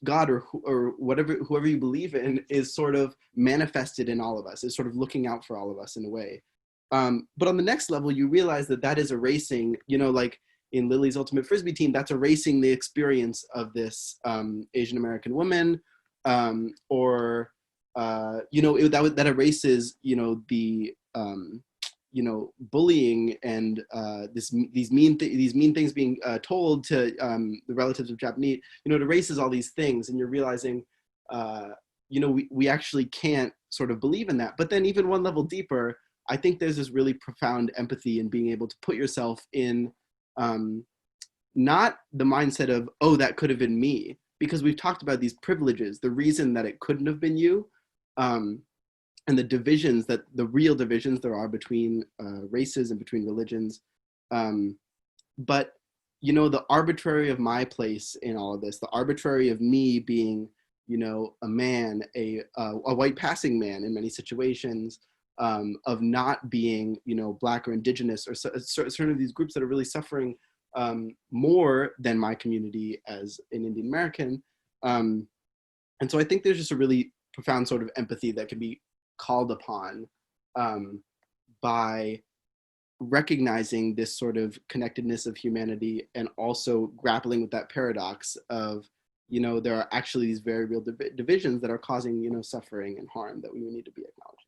God or whatever, whoever you believe in is sort of manifested in all of us, is sort of looking out for all of us in a way. But on the next level, you realize that that is erasing, you know, like in Lily's Ultimate Frisbee team, that's erasing the experience of this Asian American woman, or you know, that erases, you know, the you know, bullying and these mean things being told to the relatives of Japneet. You know, it erases all these things, and you're realizing, you know, we actually can't sort of believe in that. But then even one level deeper, I think there's this really profound empathy in being able to put yourself in not the mindset of, oh, that could have been me, because we've talked about these privileges, the reason that it couldn't have been you, and the divisions, that the real divisions there are between races and between religions. But, you know, the arbitrary of my place in all of this, the arbitrary of me being, you know, a man, a white passing man in many situations, of not being, you know, Black or Indigenous, or certain of these groups that are really suffering more than my community as an Indian American. And so I think there's just a really profound sort of empathy that can be called upon by recognizing this sort of connectedness of humanity, and also grappling with that paradox of, you know, there are actually these very real divisions that are causing, you know, suffering and harm that we need to be acknowledging.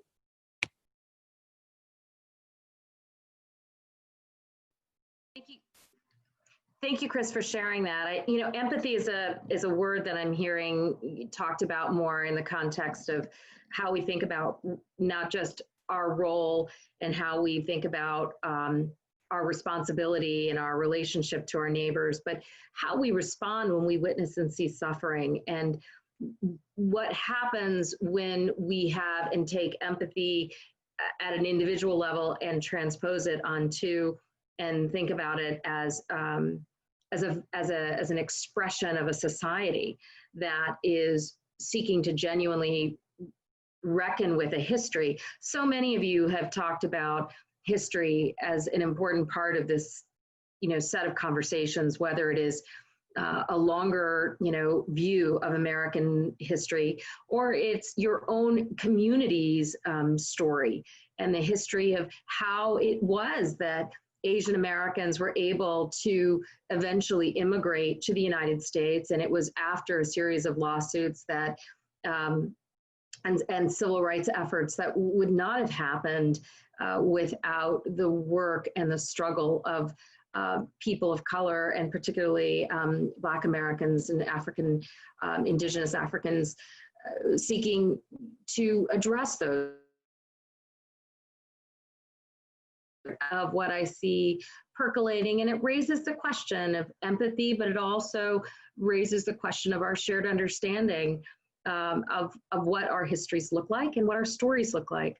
Thank you, Chris, for sharing that. You know, empathy is a word that I'm hearing talked about more in the context of how we think about not just our role and how we think about our responsibility and our relationship to our neighbors, but how we respond when we witness and see suffering, and what happens when we have and take empathy at an individual level and transpose it onto and think about it as an expression of a society that is seeking to genuinely reckon with a history. So many of you have talked about history as an important part of this, you know, set of conversations, whether it is a longer, you know, view of American history, or it's your own community's story and the history of how it was that Asian Americans were able to eventually immigrate to the United States. And it was after a series of lawsuits that and civil rights efforts that would not have happened without the work and the struggle of people of color, and particularly Black Americans and African, Indigenous Africans, seeking to address those. Of what I see percolating, and it raises the question of empathy, but it also raises the question of our shared understanding of what our histories look like and what our stories look like.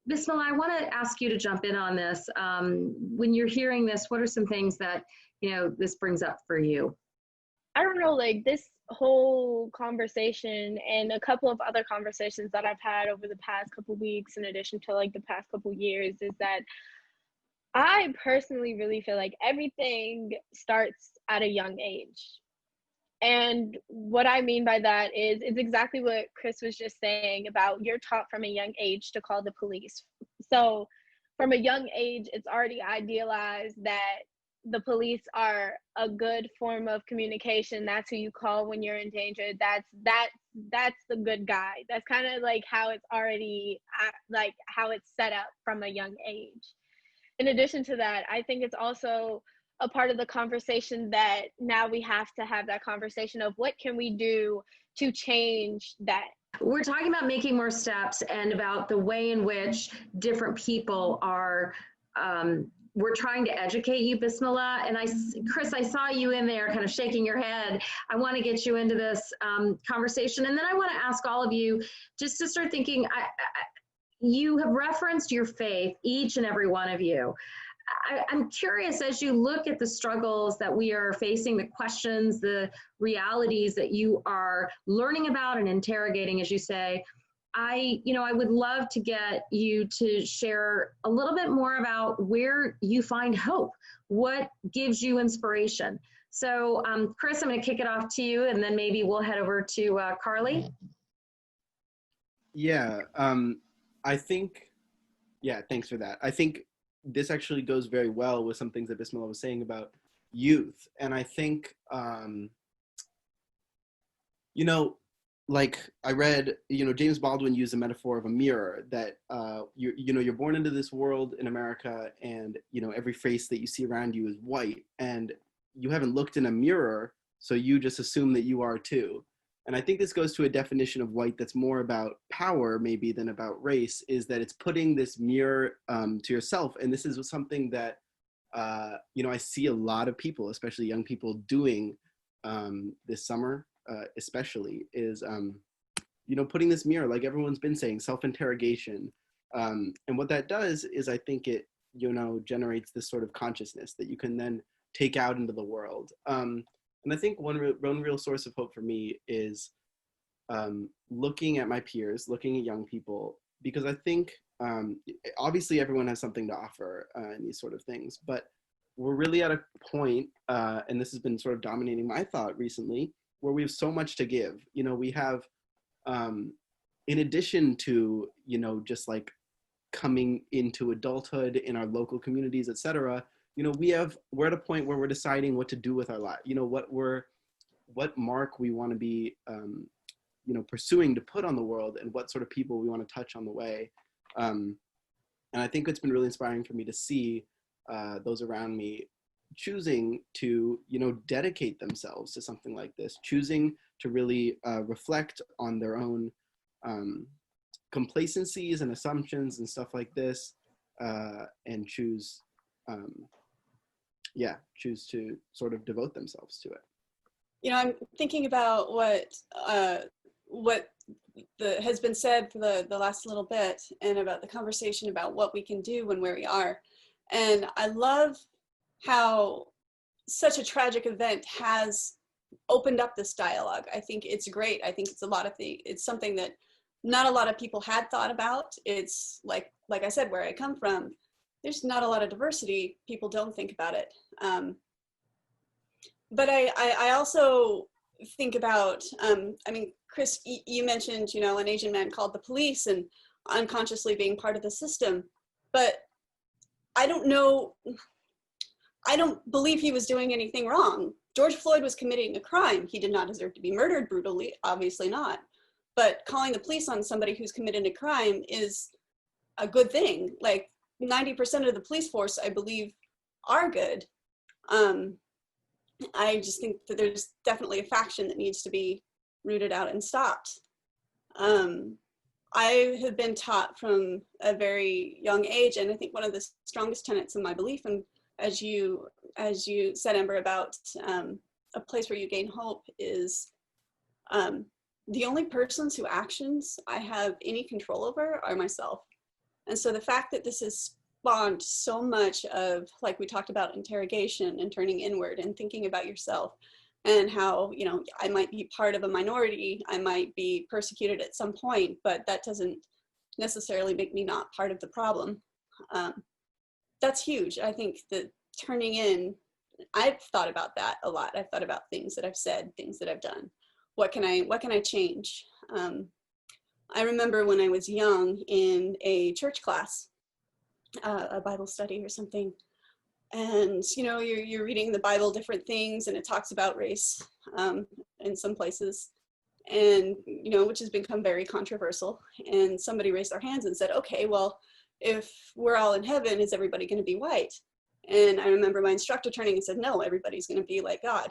Bismillah, I want to ask you to jump in on this. When you're hearing this, what are some things that, you know, this brings up for you?
I don't know, like this whole conversation and a couple of other conversations that I've had over the past couple weeks, in addition to like the past couple years, is that I personally really feel like everything starts at a young age. And what I mean by that is, it's exactly what Chris was just saying about you're taught from a young age to call the police. So from a young age, it's already idealized that the police are a good form of communication. That's who you call when you're in danger. That's the good guy. That's kind of like how it's already, like how it's set up from a young age. In addition to that, I think it's also a part of the conversation that now we have to have that conversation of what can we do to change that.
We're talking about making more steps and about the way in which different people are we're trying to educate you, Bismillah. And Chris, I saw you in there kind of shaking your head. I want to get you into this conversation. And then I want to ask all of you just to start thinking, you have referenced your faith, each and every one of you. I'm curious, as you look at the struggles that we are facing, the questions, the realities that you are learning about and interrogating, as you say, I would love to get you to share a little bit more about where you find hope. What gives you inspiration? So, Chris, I'm going to kick it off to you, and then maybe we'll head over to Carly.
Yeah, I think, thanks for that. I think this actually goes very well with some things that Bismillah was saying about youth. And I think, like I read, James Baldwin used a metaphor of a mirror that, you're born into this world in America, and, every face that you see around you is white, and you haven't looked in a mirror, so you just assume that you are too. And I think this goes to a definition of white that's more about power maybe than about race, is that it's putting this mirror to yourself. And this is something that, I see a lot of people, especially young people, doing this summer, especially, is, putting this mirror, like everyone's been saying, self-interrogation. And what that does is I think it, generates this sort of consciousness that you can then take out into the world. And I think one real source of hope for me is looking at my peers, looking at young people, because I think obviously everyone has something to offer in these sort of things, but we're really at a point, and this has been sort of dominating my thought recently, where we have so much to give. We have, in addition to, just like coming into adulthood in our local communities, et cetera, we're at a point where we're deciding what to do with our life, what mark we want to be, pursuing to put on the world, and what sort of people we want to touch on the way. And I think it's been really inspiring for me to see those around me choosing to, dedicate themselves to something like this, choosing to really reflect on their own complacencies and assumptions and stuff like this, and choose to sort of devote themselves to it.
I'm thinking about what has been said for the last little bit, and about the conversation about what we can do and where we are. And I love how such a tragic event has opened up this dialogue. I think it's great. I think it's something that not a lot of people had thought about. It's like I said, where I come from, there's not a lot of diversity. People don't think about it. But I also think about, Chris, you mentioned, an Asian man called the police and unconsciously being part of the system. But I don't believe he was doing anything wrong. George Floyd was committing a crime. He did not deserve to be murdered brutally, obviously not. But calling the police on somebody who's committed a crime is a good thing. Like 90% of the police force, I believe, are good. I just think that there's definitely a faction that needs to be rooted out and stopped. I have been taught from a very young age, and I think one of the strongest tenets of my belief, and as you said, Amber, about a place where you gain hope, is the only persons whose actions I have any control over are myself. And so the fact that this has spawned so much of, like we talked about, interrogation and turning inward and thinking about yourself, and how, I might be part of a minority, I might be persecuted at some point, but that doesn't necessarily make me not part of the problem. That's huge. I think that turning in, I've thought about that a lot. I've thought about things that I've said, things that I've done. What can I change? I remember when I was young in a church class, a Bible study or something, and you're reading the Bible, different things, and it talks about race in some places, and which has become very controversial. And somebody raised their hands and said, okay, well, if we're all in heaven, is everybody going to be white? And I remember my instructor turning and said, no, everybody's going to be like God.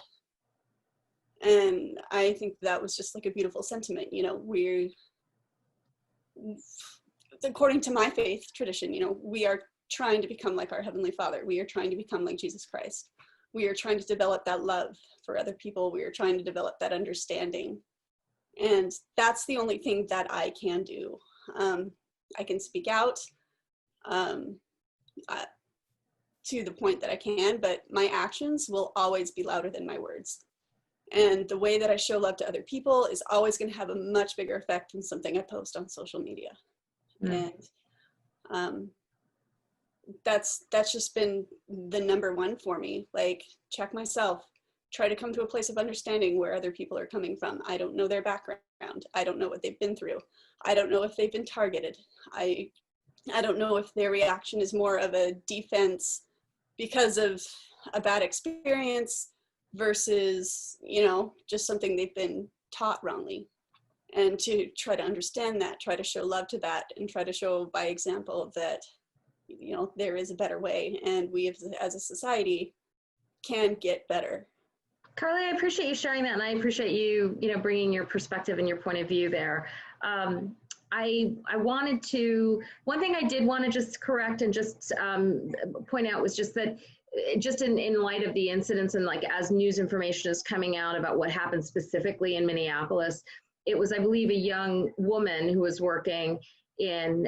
And I think that was just like a beautiful sentiment. We're, according to my faith tradition, we are trying to become like our Heavenly Father. We are trying to become like Jesus Christ. We are trying to develop that love for other people. We are trying to develop that understanding. And that's the only thing that I can do. I can speak out to the point that I can, but my actions will always be louder than my words. And the way that I show love to other people is always going to have a much bigger effect than something I post on social media. And that's just been the number one for me. Like, check myself, try to come to a place of understanding where other people are coming from. I don't know their background. I don't know what they've been through. I don't know if they've been targeted. I don't know if their reaction is more of a defense because of a bad experience versus, you know, just something they've been taught wrongly. And to try to understand that, try to show love to that, and try to show by example that, you know, there is a better way, and we as a society can get better.
Carly, I appreciate you sharing that, and I appreciate you, bringing your perspective and your point of view there. I wanted to, one thing I did want to just correct and just point out was just that, just in light of the incidents and like as news information is coming out about what happened specifically in Minneapolis, it was, I believe, a young woman who was working in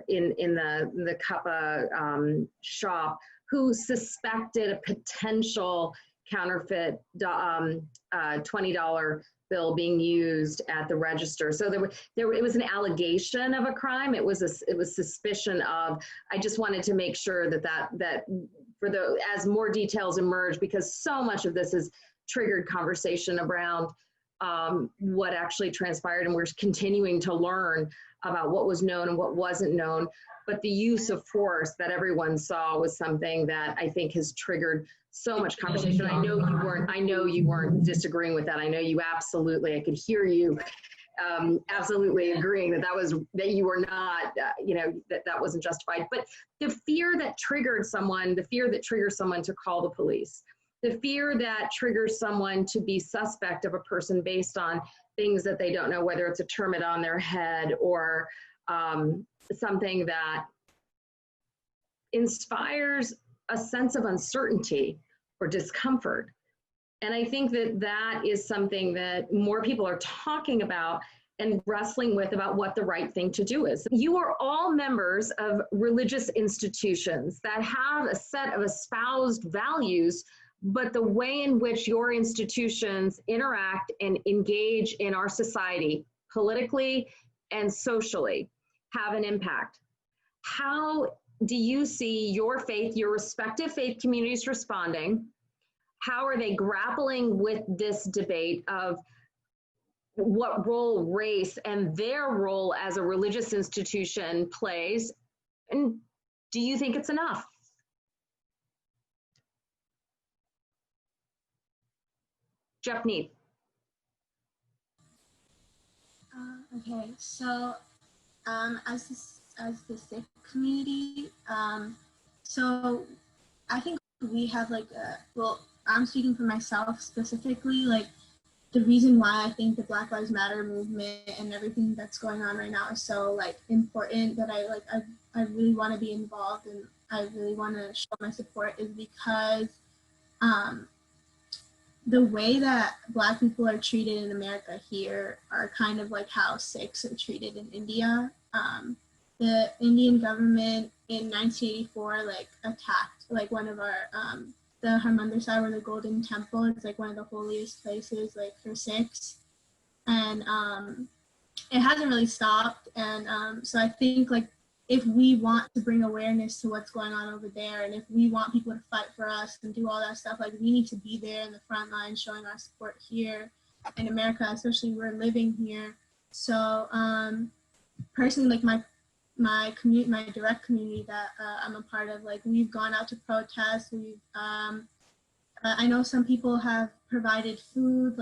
the cuppa shop who suspected a potential counterfeit $20 bill being used at the register. So it was an allegation of a crime. It was suspicion of. I just wanted to make sure that as more details emerge, because so much of this has triggered conversation around what actually transpired, and we're continuing to learn about what was known and what wasn't known. But the use of force that everyone saw was something that I think has triggered so much conversation. I know you weren't disagreeing with that. I know you absolutely, I could hear you absolutely agreeing that you were not, that wasn't justified. But the fear that triggers someone to call the police, the fear that triggers someone to be suspect of a person based on things that they don't know, whether it's a termite on their head or something that inspires a sense of uncertainty or discomfort. And I think that is something that more people are talking about and wrestling with about what the right thing to do is. You are all members of religious institutions that have a set of espoused values, but the way in which your institutions interact and engage in our society, politically and socially, have an impact. How do you see your respective faith communities responding? How are they grappling with this debate of what role race and their role as a religious institution plays? And do you think it's enough? Japneet.
Okay, so as the Sikh community, so I think we have I'm speaking for myself specifically, like the reason why I think the Black Lives Matter movement and everything that's going on right now is so important that I really want to be involved and I really want to show my support is because the way that Black people are treated in America here are kind of like how Sikhs are treated in India. The Indian government in 1984 attacked one of our the Harmandir Sahib, or the Golden Temple. It's one of the holiest places for Sikhs, and it hasn't really stopped. And so I think if we want to bring awareness to what's going on over there, and if we want people to fight for us and do all that stuff, we need to be there in the front line showing our support here in America, especially we're living here. So personally, my community, my direct community that I'm a part of, we've gone out to protest. We've I know some people have provided food,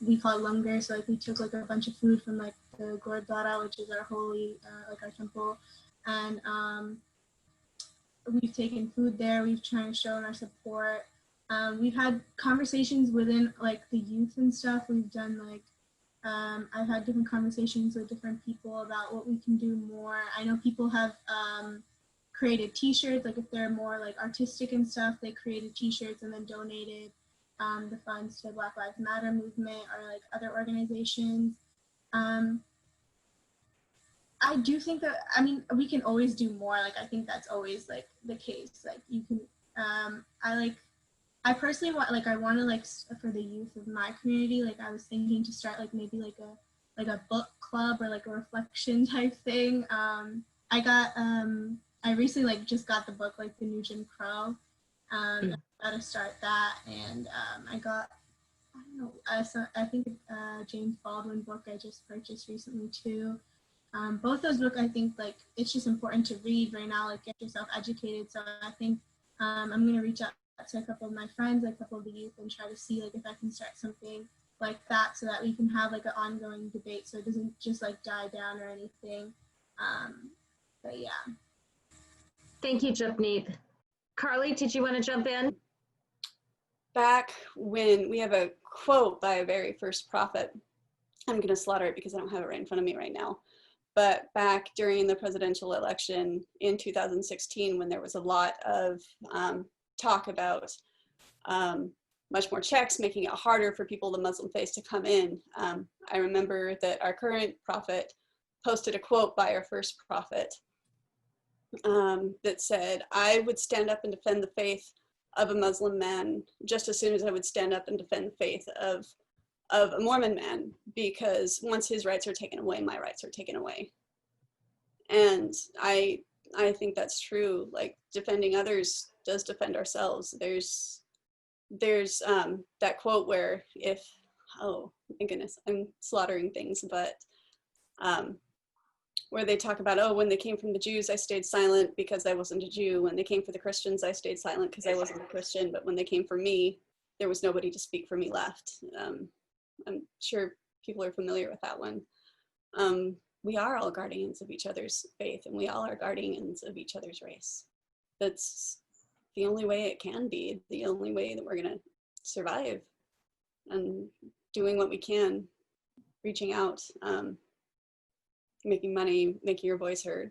we call it langar. So we took a bunch of food from the Gurdwara, which is our holy our temple, and we've taken food there. We've tried to show our support. We've had conversations within the youth and stuff. We've done I've had different conversations with different people about what we can do more. I know people have created t-shirts, like if they're more like artistic and stuff, they created t-shirts and then donated the funds to Black Lives Matter movement or like other organizations. I do think that, I mean, we can always do more. Like, I think that's always like the case. Like you can, I personally want, like, I want to like, for the youth of my community, like I was thinking to start like maybe like a book club or like a reflection type thing. I recently like just got the book, like The New Jim Crow. I got to start that. And I got, I don't know, I think James Baldwin book I just purchased recently too. Both those books, I think like it's just important to read right now, like get yourself educated. So I think I'm going to reach out to a couple of my friends, like a couple of the youth, and try to see like if I can start something like that so that we can have like an ongoing debate so it doesn't just like die down or anything. But yeah.
Thank you, Japneet. Carly, did you want to jump in?
Back when we have a quote by a very first prophet, I'm going to slaughter it because I don't have it right in front of me right now. But back during the presidential election in 2016, when there was a lot of talk about much more checks, making it harder for people of the Muslim faith to come in, I remember that our current prophet posted a quote by our first prophet that said, "I would stand up and defend the faith of a Muslim man just as soon as I would stand up and defend the faith of a Mormon man, because once his rights are taken away, my rights are taken away." And I think that's true. Like, defending others does defend ourselves. There's that quote where if, oh my goodness, I'm slaughtering things, but where they talk about, oh, when they came from the Jews, I stayed silent because I wasn't a Jew. When they came for the Christians, I stayed silent because I wasn't a Christian. But when they came for me, there was nobody to speak for me left. I'm sure people are familiar with that one. We are all guardians of each other's faith, and we all are guardians of each other's race. That's the only way it can be, the only way that we're going to survive, and doing what we can, reaching out, making money, making your voice heard.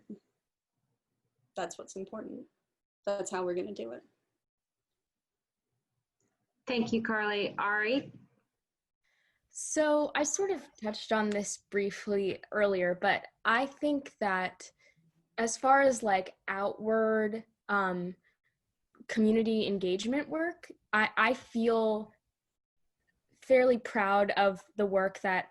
That's what's important. That's how we're going to do it.
Thank you, Carly. Ari?
So I sort of touched on this briefly earlier, but I think that as far as like outward community engagement work, I feel fairly proud of the work that,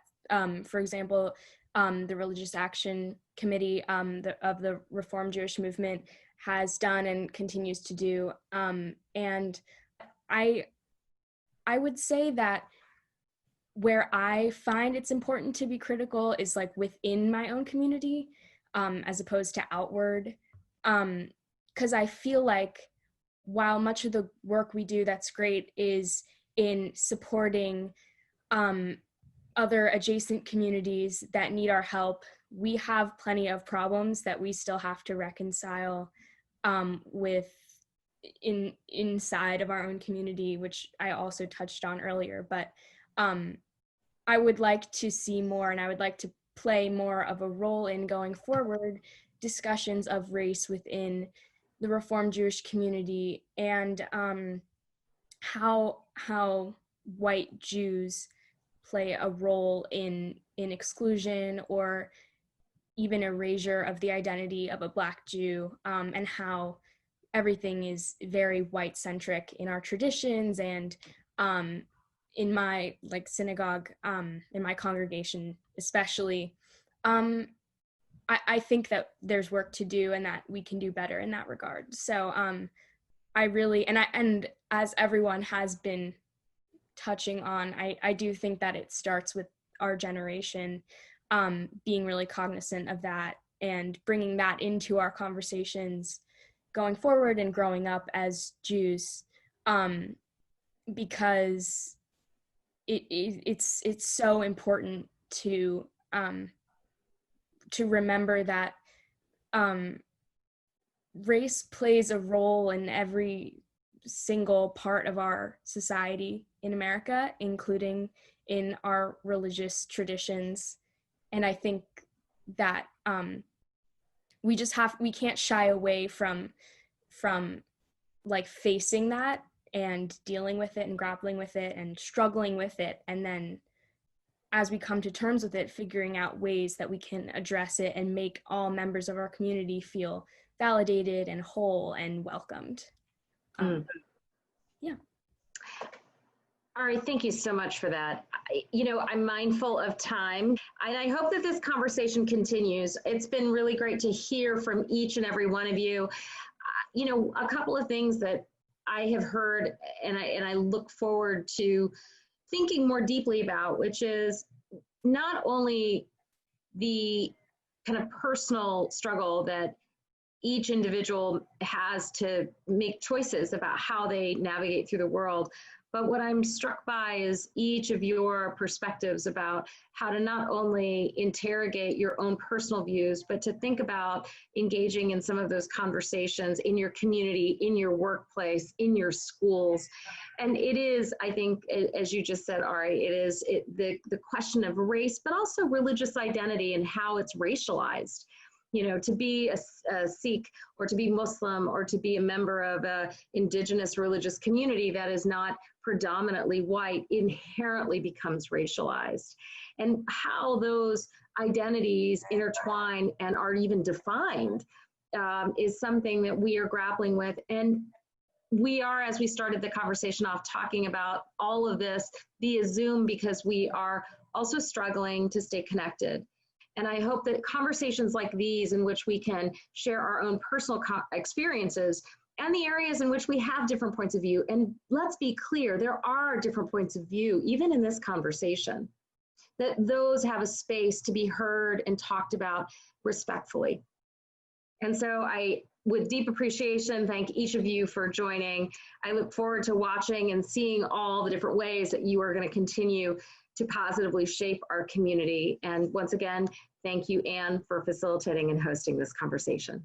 for example, the Religious Action Committee of the Reformed Jewish Movement has done and continues to do. And I would say that where I find it's important to be critical is like within my own community, as opposed to outward. Because I feel like while much of the work we do that's great is in supporting other adjacent communities that need our help, we have plenty of problems that we still have to reconcile with inside of our own community, which I also touched on earlier. But I would like to see more, and I would like to play more of a role in going forward discussions of race within the Reformed Jewish community, and how white Jews play a role in exclusion or even erasure of the identity of a Black Jew, and how everything is very white-centric in our traditions and in my like synagogue, in my congregation especially. I think that there's work to do and that we can do better in that regard. So I really, and as everyone has been touching on, I do think that it starts with our generation being really cognizant of that and bringing that into our conversations going forward and growing up as Jews, because it's so important to remember that race plays a role in every single part of our society in America, including in our religious traditions. And I think that we can't shy away from like facing that and dealing with it and grappling with it and struggling with it, and then as we come to terms with it, figuring out ways that we can address it and make all members of our community feel validated and whole and welcomed. Yeah.
Ari, thank you so much for that. I'm mindful of time, and I hope that this conversation continues. It's been really great to hear from each and every one of you. A couple of things that I have heard and I look forward to thinking more deeply about, which is not only the kind of personal struggle that each individual has to make choices about how they navigate through the world, but what I'm struck by is each of your perspectives about how to not only interrogate your own personal views, but to think about engaging in some of those conversations in your community, in your workplace, in your schools. And it is, I think, as you just said, Ari, it is the question of race, but also religious identity and how it's racialized. To be a Sikh or to be Muslim or to be a member of an indigenous religious community that is not predominantly white inherently becomes racialized. And how those identities intertwine and are even defined is something that we are grappling with. And we are, as we started the conversation off, talking about all of this via Zoom because we are also struggling to stay connected. And I hope that conversations like these, in which we can share our own personal experiences and the areas in which we have different points of view, and let's be clear, there are different points of view, even in this conversation, that those have a space to be heard and talked about respectfully. And so I, with deep appreciation, thank each of you for joining. I look forward to watching and seeing all the different ways that you are going to continue to positively shape our community. And once again, thank you, Anne, for facilitating and hosting this conversation.